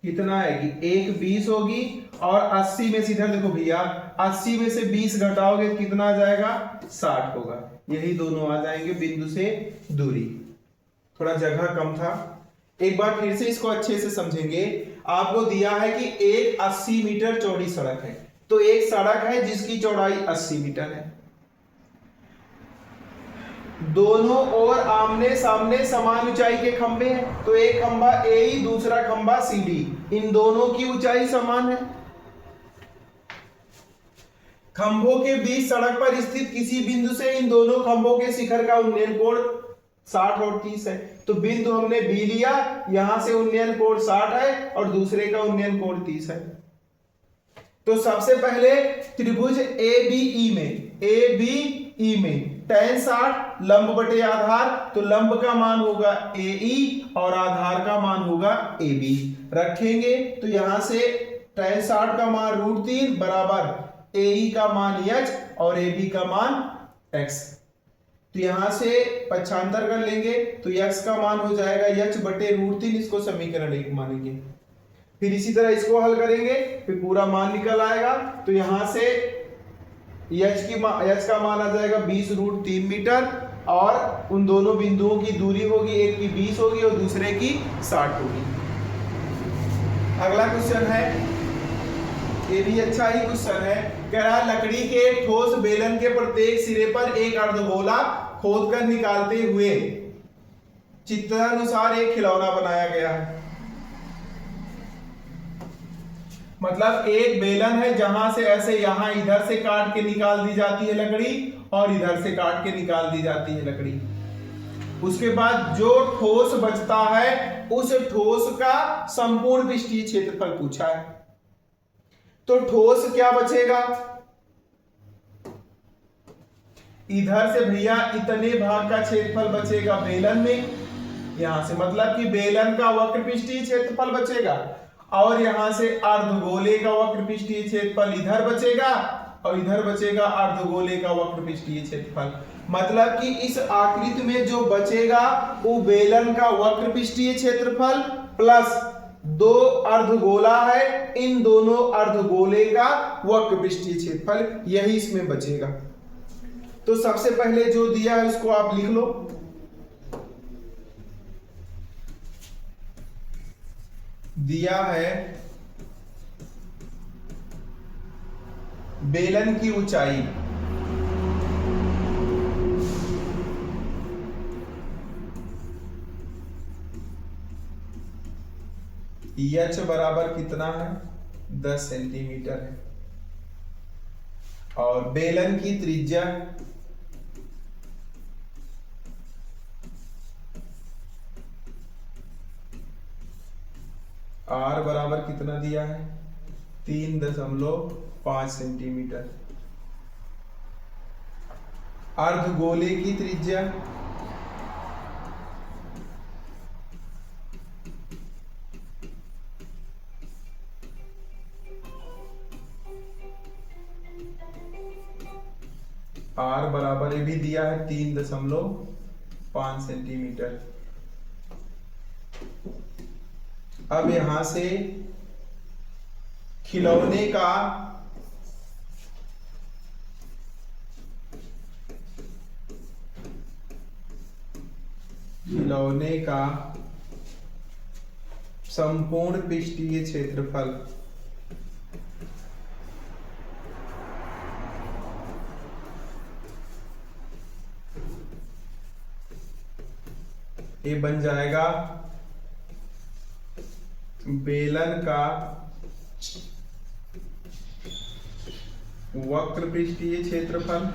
कितना आएगी, एक 20 होगी और 80 में से इधर देखो भैया, 80 में से 20 घटाओगे कितना आ जाएगा 60 होगा। यही दोनों आ जाएंगे बिंदु से दूरी। थोड़ा जगह कम था, एक बार फिर से इसको अच्छे से समझेंगे। आपको दिया है कि एक 80 मीटर चौड़ी सड़क है, तो एक सड़क है जिसकी चौड़ाई 80 मीटर है, दोनों ओर आमने सामने समान ऊंचाई के खंभे हैं, तो एक खंभा ए दूसरा खंभा CD, इन दोनों की ऊंचाई समान है। खंभों के बीच सड़क पर स्थित किसी बिंदु से इन दोनों खंभों के शिखर का उन्नयन कोण 60 और 30 है। तो बिंदु हमने B लिया, यहां से उन्नयन कोण 60 है और दूसरे का उन्नयन कोण 30 है। तो सबसे पहले त्रिभुज ABE में tan 60 लंब बटे आधार, तो लंब का मान होगा AE और आधार का मान होगा AB रखेंगे। तो यहां से tan 60 का मान √3 बराबर AE का मान h और AB का मान x। तो यहां से पक्षांतर कर लेंगे तो x का मान हो जाएगा h बटे √3, इसको समीकरण 1 मानेंगे। फिर इसी तरह इसको हल करेंगे, फिर पूरा मान निकल आएगा। तो यहां से h का मान आ जाएगा 20√3 मीटर और उन दोनों बिंदुओं की दूरी होगी, एक की 20 होगी और दूसरे की 60 होगी। अगला क्वेश्चन है, ये भी अच्छा ही क्वेश्चन है। कह रहा है लकड़ी के ठोस बेलन के प्रत्येक सिरे पर एक अर्धगोला खोदकर निकालते हुए चित्रानुसार एक खिलौना बनाया गया है। मतलब एक बेलन है जहां से ऐसे यहां इधर से काट के निकाल दी जाती है लकड़ी और इधर से काट के निकाल दी जाती है लकड़ी। उसके बाद जो ठोस बचता है उस ठोस का संपूर्ण पृष्ठीय क्षेत्रफल पूछा है। तो ठोस क्या बचेगा, इधर से भैया इतने भाग का क्षेत्रफल बचेगा बेलन में, यहां से मतलब कि बेलन का वक्र पृष्ठीय क्षेत्रफल बचेगा और यहां से अर्धगोले का वक्र पृष्ठीय क्षेत्रफल इधर बचेगा और इधर बचेगा अर्धगोले का वक्र पृष्ठीय क्षेत्रफल। मतलब कि इस आकृति में जो बचेगा वो बेलन का वक्र पृष्ठीय क्षेत्रफल प्लस दो अर्धगोला है, इन दोनों अर्धगोले का वक्र पृष्ठीय क्षेत्रफल यही इसमें बचेगा। तो सबसे पहले जो दिया है उसको आप लिख लो। दिया है बेलन की ऊंचाई h बराबर कितना है, 10 सेंटीमीटर है, और बेलन की त्रिज्या r बराबर कितना दिया है, 3.5 सेंटीमीटर। अर्धगोले की त्रिज्या r बराबर भी दिया है 3.5 सेंटीमीटर। अब यहां से खिलौने का संपूर्ण पृष्ठीय क्षेत्रफल ये बन जाएगा बेलन का वक्र पृष्ठीय क्षेत्रफल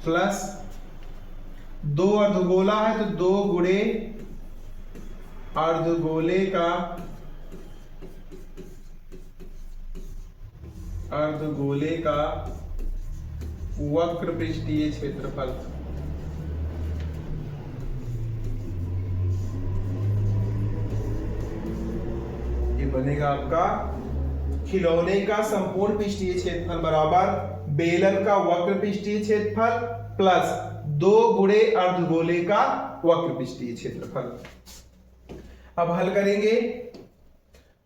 प्लस दो अर्धगोला है तो 2 गुणे अर्धगोले का वक्र पृष्ठीय क्षेत्रफल। ये बनेगा आपका खिलौने का संपूर्ण पृष्ठीय क्षेत्रफल बराबर बेलन का वक्र पृष्ठीय क्षेत्रफल प्लस 2 गुणे अर्धगोले का वक्र पृष्ठीय क्षेत्रफल। अब हल करेंगे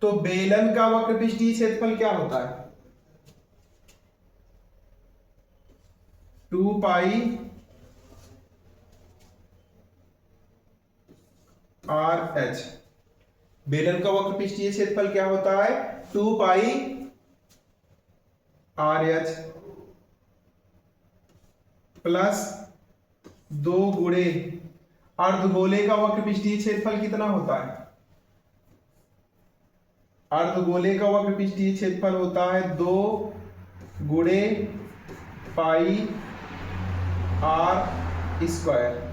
तो बेलन का वक्र पृष्ठीय क्षेत्रफल क्या होता है, 2 पाई आर एच। बेलन का वक्र पृष्ठीय क्षेत्रफल क्या होता है, 2 पाई आर एच प्लस 2 गुणे अर्धगोले का वक्र पृष्ठीय क्षेत्रफल कितना होता है, अर्धगोले का वक्र पृष्ठीय क्षेत्रफल होता है 2 गुणे पाई आर स्क्वायर।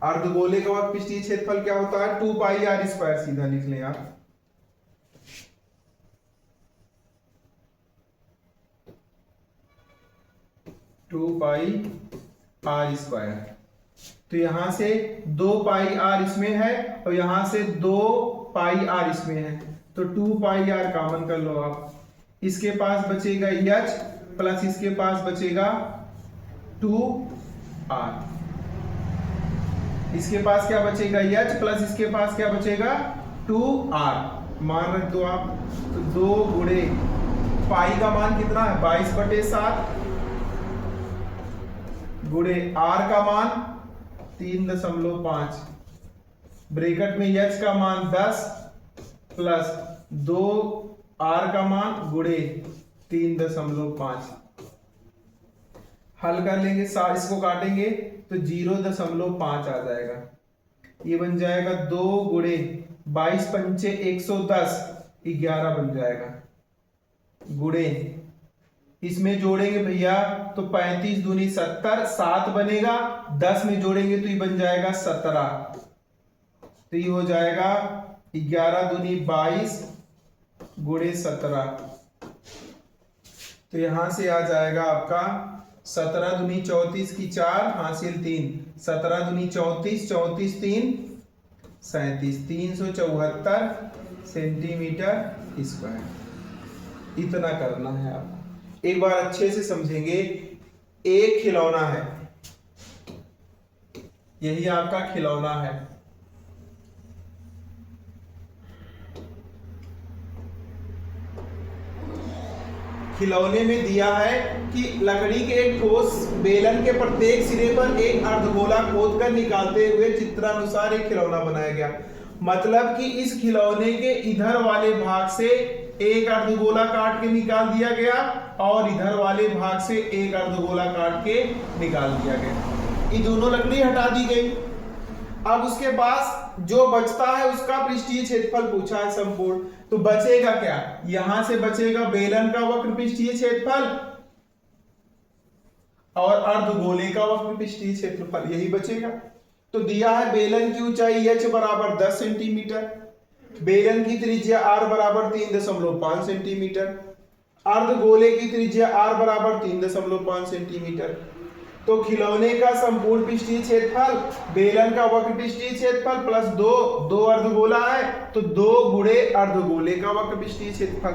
अर्धगोले का वक्र पृष्ठीय क्षेत्रफल क्या होता है, 2 पाई आर स्क्वायर। सीधा लिख लें आप, टू पाई आर स्क्वायर। तो यहां से 2 पाई आर इसमें है और यहां से 2 पाई आर इसमें है, तो 2 पाई आर कॉमन कर लो आप। इसके पास बचेगा h प्लस इसके पास बचेगा 2 आर। इसके पास क्या बचेगा, h प्लस इसके पास क्या बचेगा, 2 आर। मान रख दो आप, तो 2 गुणे पाई का मान कितना है, 22/7 गुणे आर का मान 3.5, ब्रैकेट में h का मान 10 प्लस 2 आर का मान गुणे 3.5। हल कर लेंगे, इसको काटेंगे तो 0.5 आ जाएगा। ये बन जाएगा 2 गुणे 22 पंचे 110, 11 बन जाएगा। गुणे इसमें जोड़ेंगे भैया तो 35 दूनी 70, 7 बनेगा, 10 में जोड़ेंगे तो ये बन जाएगा 17। तो ये हो जाएगा 11 दूनी 22 गुणे 17। तो यहां से आ जाएगा आपका 17 दूनी 34 की 4 हासिल 3, 17 दूनी 34, 34 3 37, 374 सेंटीमीटर स्क्वायर। इतना करना है आपको। एक बार अच्छे से समझेंगे, एक खिलौना है, यही आपका खिलौना है। खिलौने में दिया है कि लकड़ी के एक ठोस बेलन के प्रत्येक सिरे पर एक अर्धगोला खोदकर निकालते हुए चित्रानुसार एक खिलौना बनाया गया। मतलब कि इस खिलौने के इधर वाले भाग से एक अर्धगोला काट के निकाल दिया गया और इधर वाले भाग से एक अर्धगोला काट के निकाल दिया गया। ये दोनों लकड़ी हटा दी गई। अब उसके बाद जो बचता है उसका पृष्ठीय क्षेत्रफल पूछा है संपूर्ण। तो बचेगा क्या, यहां से बचेगा बेलन का वक्र पृष्ठीय क्षेत्रफल और अर्धगोले का वक्र पृष्ठीय क्षेत्रफल, यही बचेगा। तो दिया है बेलन की ऊंचाई h बराबर 10 सेंटीमीटर, बेलन की त्रिज्या r बराबर 3.5 सेंटीमीटर, अर्धगोले की त्रिज्या r बराबर 3.5 सेंटीमीटर। तो खिलौने का संपूर्ण पृष्ठीय क्षेत्रफल बेलन का वक्र पृष्ठीय क्षेत्रफल प्लस दो अर्धगोला है तो 2 गुणे अर्धगोले का वक्र पृष्ठीय क्षेत्रफल।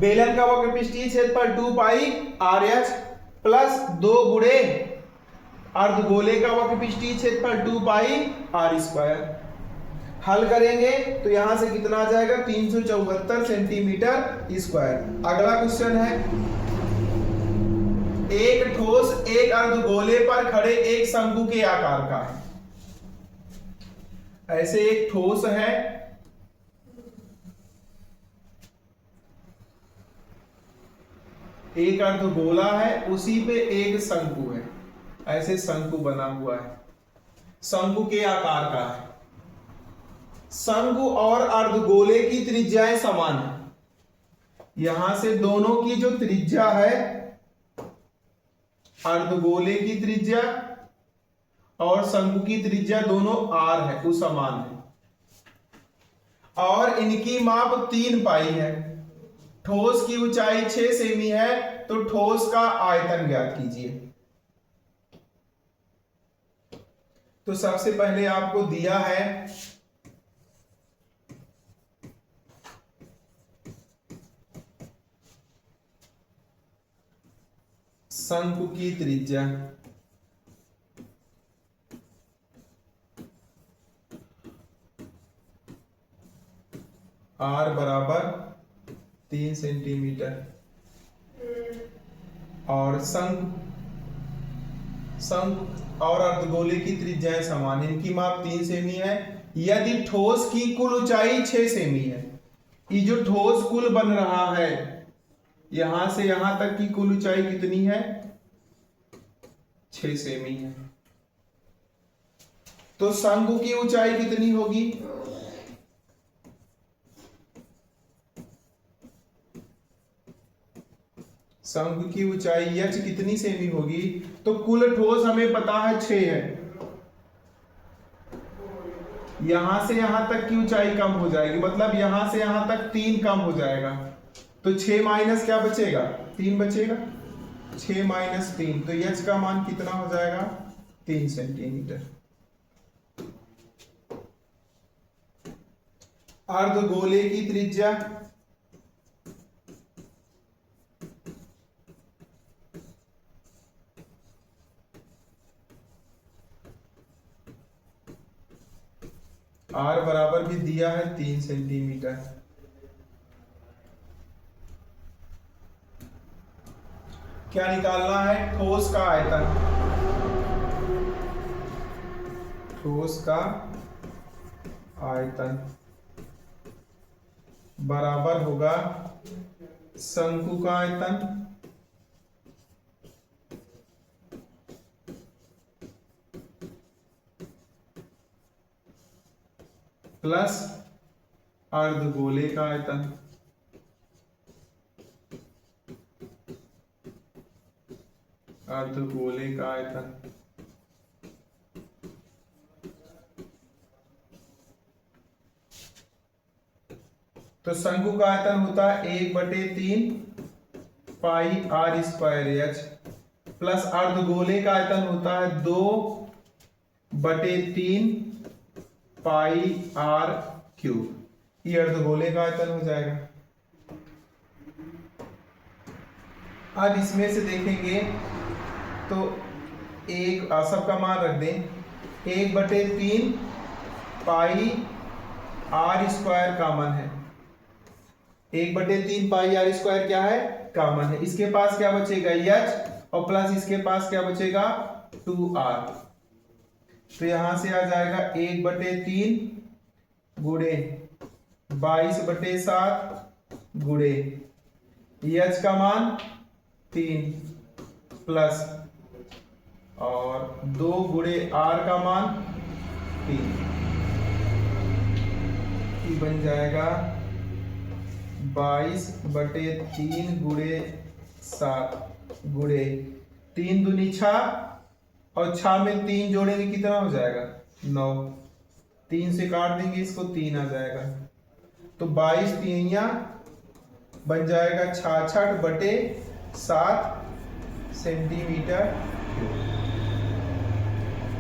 बेलन का वक्र पृष्ठीय क्षेत्रफल 2 पाई RH प्लस 2 गुणे अर्धगोले का वक्र पृष्ठीय क्षेत्रफल 2 पाई R स्क्वायर। हल करेंगे तो यहां से कितना आ जाएगा 374 सेंटीमीटर स्क्वायर। अगला क्वेश्चन है, एक ठोस एक अर्धगोले पर खड़े एक शंकु के आकार का है। ऐसे एक ठोस है, एक अर्धगोला है, उसी पे एक शंकु है। ऐसे शंकु बना हुआ है, शंकु के आकार का है। शंकु और अर्धगोले की त्रिज्याएं समान है। यहां से दोनों की जो त्रिज्या है, अर्धगोले की त्रिज्या और शंकु की त्रिज्या दोनों r है, वो समान है और इनकी माप 3 पाई है। ठोस की ऊंचाई 6 सेमी है तो ठोस का आयतन ज्ञात कीजिए। तो सबसे पहले आपको दिया है शंकु की त्रिज्या r बराबर 3 सेंटीमीटर और शंकु और अर्धगोले की त्रिज्याएं समान, इनकी माप 3 सेमी है। यदि ठोस की कुल ऊंचाई 6 सेमी है, ये जो ठोस कुल बन रहा है यहां से यहां तक की कुल ऊंचाई कितनी है 6 सेमी है, तो शंकु की ऊंचाई कितनी होगी शंकु की ऊंचाई h कितनी सेमी होगी। तो कुल ठोस हमें पता है 6 है, यहां से यहां तक की ऊंचाई कम हो जाएगी, मतलब यहां से यहां तक 3 कम हो जाएगा। तो 6 माइनस क्या बचेगा 3 बचेगा, 6 माइनस 3 तो h का मान कितना हो जाएगा 3 सेंटीमीटर। अर्धगोले की त्रिज्या r बराबर भी दिया है 3 सेंटीमीटर। क्या निकालना है, ठोस का आयतन। ठोस का आयतन बराबर होगा शंकु का आयतन प्लस अर्धगोले का आयतन। अर्धगोले का आयतन तो शंकु का आयतन होता है 1/3 पाई r स्क्वायर h प्लस अर्धगोले का आयतन होता है 2/3 पाई r क्यूब। ये अर्धगोले का आयतन हो जाएगा। अब इसमें से देखेंगे तो एक सबका मान रख दें, 1/3 पाई आर स्क्वायर कॉमन है। 1/3 पाई आर स्क्वायर क्या है? कॉमन है। इसके पास क्या बचेगा? एच, और प्लस इसके पास क्या बचेगा? 2r। तो यहां से आ जाएगा 1/3 गुणे 22/7 गुणे एच का मान 3 प्लस और 2 गुणे आर का मान 3, बन जाएगा 22/3 गुणे 7 गुणे 3 दूनी 6, और 6 में 3 जोड़ेंगे कितना हो जाएगा? 9। 3 से काट देंगे इसको, 3 आ जाएगा। तो 22 3 बन जाएगा 66/7 सेंटीमीटर।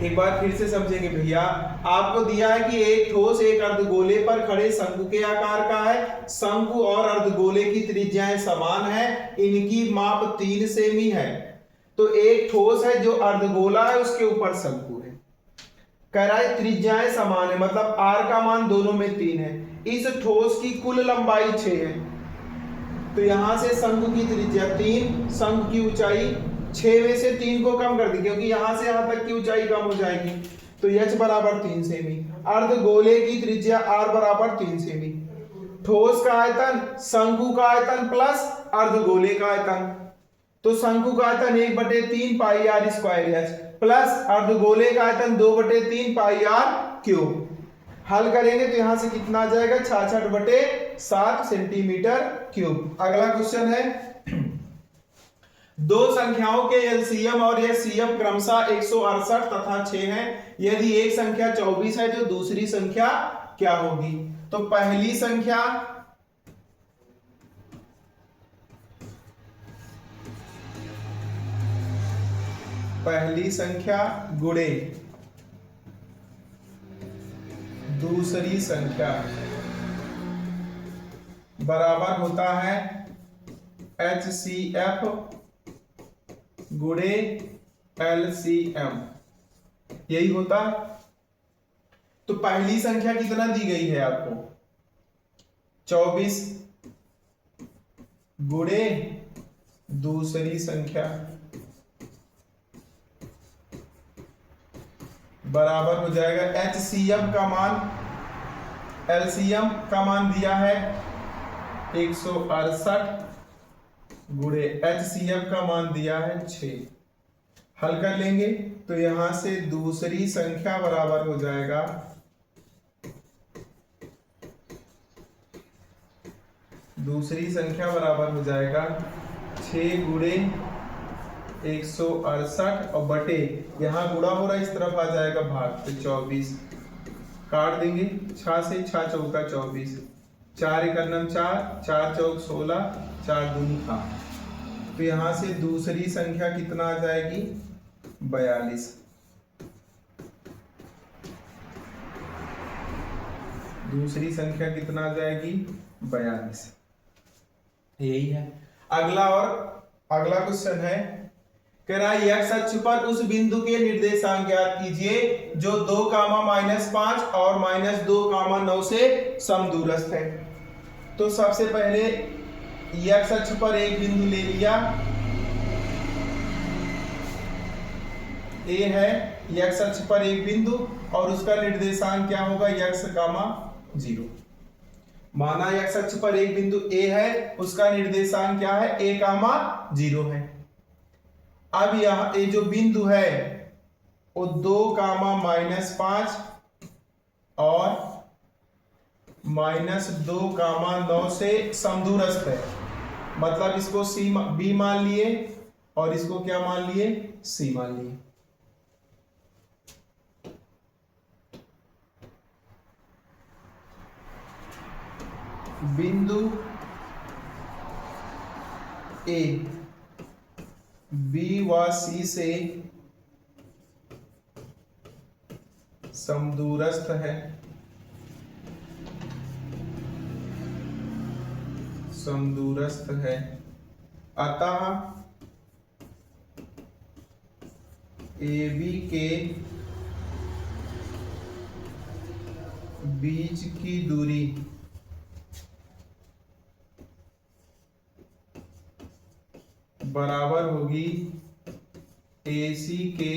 एक बार फिर से समझेंगे भैया, आपको दिया है कि एक ठोस एक अर्धगोले पर खड़े शंकु के आकार का है। शंकु और अर्धगोले की त्रिज्याएं समान है, इनकी माप 3 सेमी है। तो एक ठोस है जो अर्धगोला है, उसके ऊपर शंकु है। कह रहा है त्रिज्याएं समान है, मतलब आर का मान दोनों में 3 है। इस ठोस की कुल लंबाई 6 है। तो यहां से शंकु की त्रिज्या 3, शंकु की ऊंचाई 6 में से 3 को कम कर दी, क्योंकि यहां से यहां तक की ऊंचाई कम हो जाएगी। तो h बराबर 3 सेमी। अर्धगोले की त्रिज्या r बराबर 3 सेमी। ठोस का आयतन शंकु का आयतन प्लस अर्धगोले का आयतन। तो शंकु का आयतन 1/3 पाई आर स्क्वायर एच प्लस अर्धगोले का आयतन 2/3 पाई आर क्यूब। हल करेंगे तो यहां से कितना आ जाएगा? 66/7 सेंटीमीटर क्यूब। अगला क्वेश्चन है, दो संख्याओं के एलसीएम और एचसीएफ क्रमशः 168 तथा 6 हैं। यदि एक संख्या 24 है तो दूसरी संख्या क्या होगी? तो पहली संख्या गुणे दूसरी संख्या बराबर होता है HCF गुणे LCM, यही होता। तो पहली संख्या कितना दी गई है आपको? 24 गुणे दूसरी संख्या बराबर हो जाएगा HCF का मान, LCM का मान दिया है 168 गुणे HCF का मान दिया है 6। हल कर लेंगे तो यहां से दूसरी संख्या बराबर हो जाएगा दूसरी संख्या बराबर हो जाएगा 6 गुणे 168 और बटे यहां गुणा हो रहा है, इस तरफ आ जाएगा भाग, तो 24 काट देंगे 6 से, 6 चौका 24, 4 1 9 4, 4 चौक 16, 4 दूनी 8। तो यहां से दूसरी संख्या कितना आ जाएगी? 42। दूसरी संख्या कितना आ जाएगी? 42। यही है। अगला क्वेश्चन है, कह रहा है एक्स अक्ष पर उस बिंदु के निर्देशांक ज्ञात कीजिए जो 2, -5 और -2, 9 से समदूरस्थ है। तो सबसे पहले एक्स अक्ष पर एक बिंदु ले लिया, ए है एक्स अक्ष पर एक बिंदु, और उसका निर्देशांक क्या होगा? x, 0। माना एक्स अक्ष पर एक बिंदु ए है, उसका निर्देशांक क्या है? a, 0 है। अब यहां ये जो बिंदु है वो 2, -5 और -2, 9 से समदूरस्थ है। मतलब इसको B मान लिए और इसको क्या मान लिए? C मान लिए। बिंदु A B व C से समदूरस्थ है, अतः ए बी के बीच की दूरी बराबर होगी ए सी के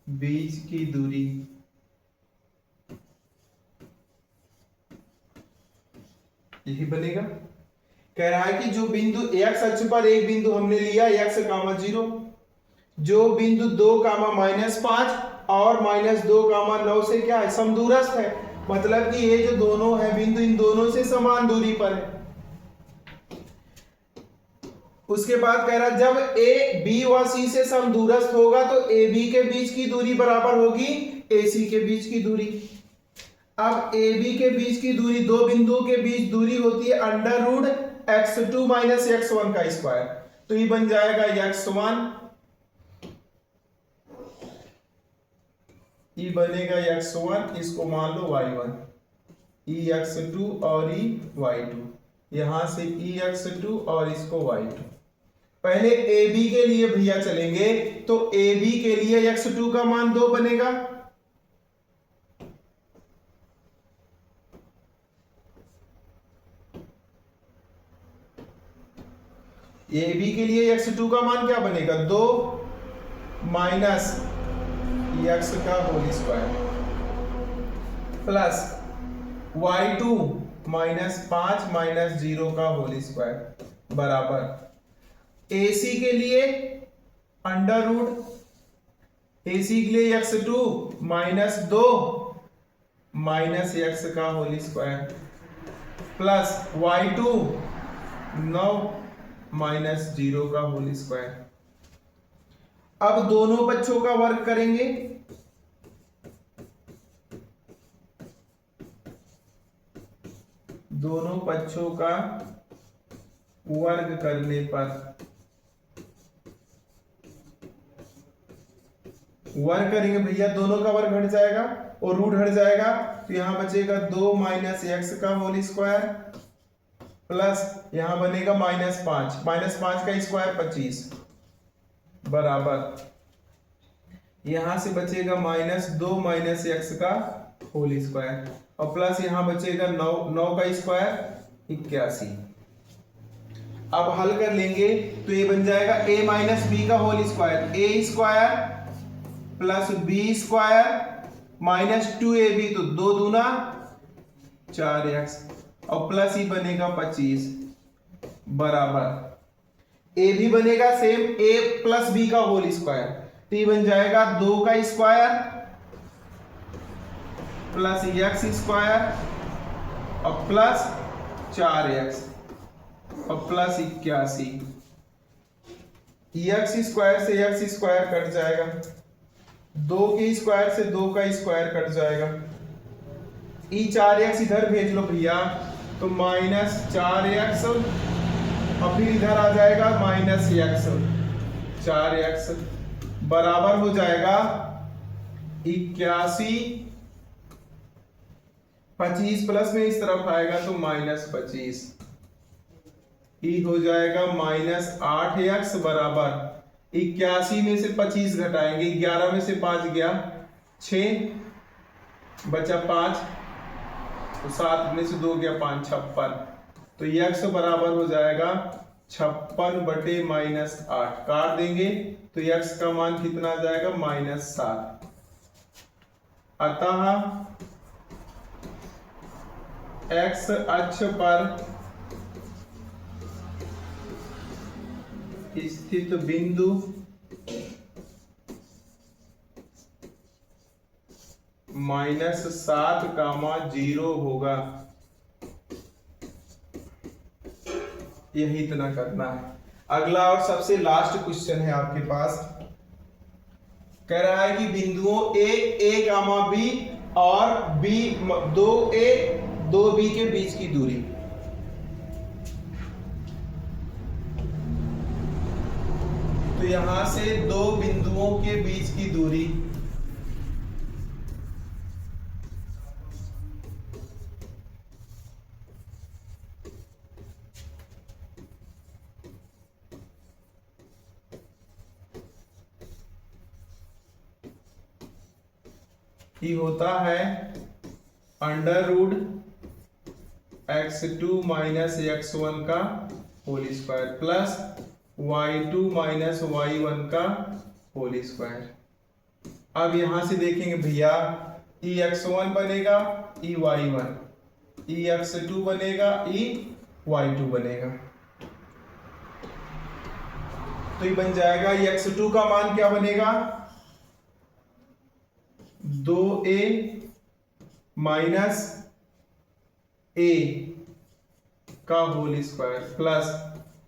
बीच की दूरी। यही बनेगा। कह रहा है कि जो बिंदु x अक्ष पर एक बिंदु हमने लिया x, 0, जो बिंदु 2, -5 और -2, 9 से क्या है, समदूरस्थ है। मतलब कि ये जो दोनों है बिंदु, इन दोनों से समान दूरी पर है। उसके बाद कह रहा जब ए बी व सी से समदूरस्थ होगा तो ए बी के बीच की दूरी बराबर होगी ए सी के बीच की दूरी। अब ए बी के बीच की दूरी, दो बिंदुओं के बीच दूरी होती है √x2 - x1 का स्क्वायर। तो ये बन जाएगा x1, ये बनेगा x1, इसको मान लो y1, x2 और y2, यहां से x2 और इसको y2। पहले ए बी के लिए भैया चलेंगे, तो ए बी के लिए x2 का मान 2 बनेगा, ए बी के लिए x2 का मान क्या बनेगा, 2 माइनस x का होल स्क्वायर प्लस y2 -5 - 0 का होल स्क्वायर बराबर AC के लिए AC के लिए x2 -2 - x का होल स्क्वायर प्लस y2 9 - 0 का होल स्क्वायर। अब दोनों पक्षों का वर्ग करेंगे, दोनों पक्षों का वर्ग करने पर वर्ग करेंगे भैया, दोनों का वर्ग हट जाएगा और रूट हट जाएगा, तो यहां बचेगा 2 - x का होल स्क्वायर प्लस यहां बनेगा -5 का स्क्वायर 25 बराबर यहां से बचेगा -2 - x का होल स्क्वायर और प्लस यहां बचेगा 9 का स्क्वायर 81। अब हल कर लेंगे तो ये बन जाएगा a - b का whole square, a square plus b square -2ab, तो 2 दूना 4x और प्लस ही बनेगा 25 बराबर ए भी बनेगा सेम a + b का होल स्क्वायर, तो ये बन जाएगा 2 का स्क्वायर प्लस x स्क्वायर और प्लस 4x और प्लस 81। x स्क्वायर से x स्क्वायर कट जाएगा, 2 के स्क्वायर से 2 का स्क्वायर कट जाएगा, 4x इधर भेज लो भैया, तो -4x और फिर इधर आ जाएगा -x, 4x बराबर हो जाएगा 81। 25 प्लस में इस तरफ आएगा तो -25, ई हो जाएगा -8x बराबर 81 में से 25 घटाएंगे, 11 में से 5 गया 6 बचा 5, तो 7 में से 2 गया 5, 56, तो x बराबर हो जाएगा 56 बटे -8, काट देंगे तो x का मान कितना आ जाएगा -7। अतः x अक्ष पर स्थित बिंदु -7, होगा। यही इतना करना है। अगला और सबसे लास्ट क्वेश्चन है आपके पास, कह रहा है कि बिंदुओं a, b और b 2a 2b के बीच की दूरी। तो यहां से दो बिंदुओं के बीच की दूरी ई होता है under root x2 minus x1 का whole square plus y2 minus y1 का होल स्क्वायर। अब यहां से देखेंगे भैया, ई x1 बनेगा, ई y1, ई x2 बनेगा, ई y2 बनेगा। तो ये बन जाएगा, ये x2 का मान क्या बनेगा, 2a माइनस a का होल स्क्वायर प्लस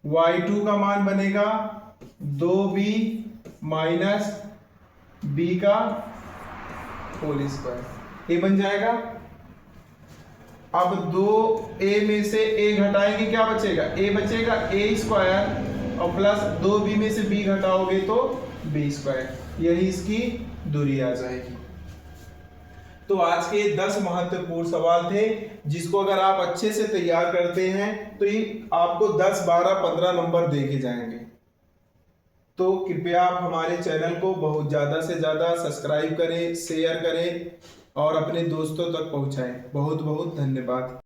y2 का मान बनेगा 2b माइनस b का होल स्क्वायर। ये बन जाएगा। अब 2a में से a घटाएंगे, क्या बचेगा, a बचेगा, a स्क्वायर और प्लस 2b में से b घटाओगे तो b स्क्वायर, यही इसकी दूरी आ जाएगी। तो आज के 10 महत्वपूर्ण सवाल थे, जिसको अगर आप अच्छे से तैयार करते हैं तो ये आपको 10, 12, 15 नंबर देके जाएंगे। तो कृपया आप हमारे चैनल को बहुत ज़्यादा से ज़्यादा सब्सक्राइब करें, शेयर करें और अपने दोस्तों तक पहुंचाएं। बहुत बहुत धन्यवाद।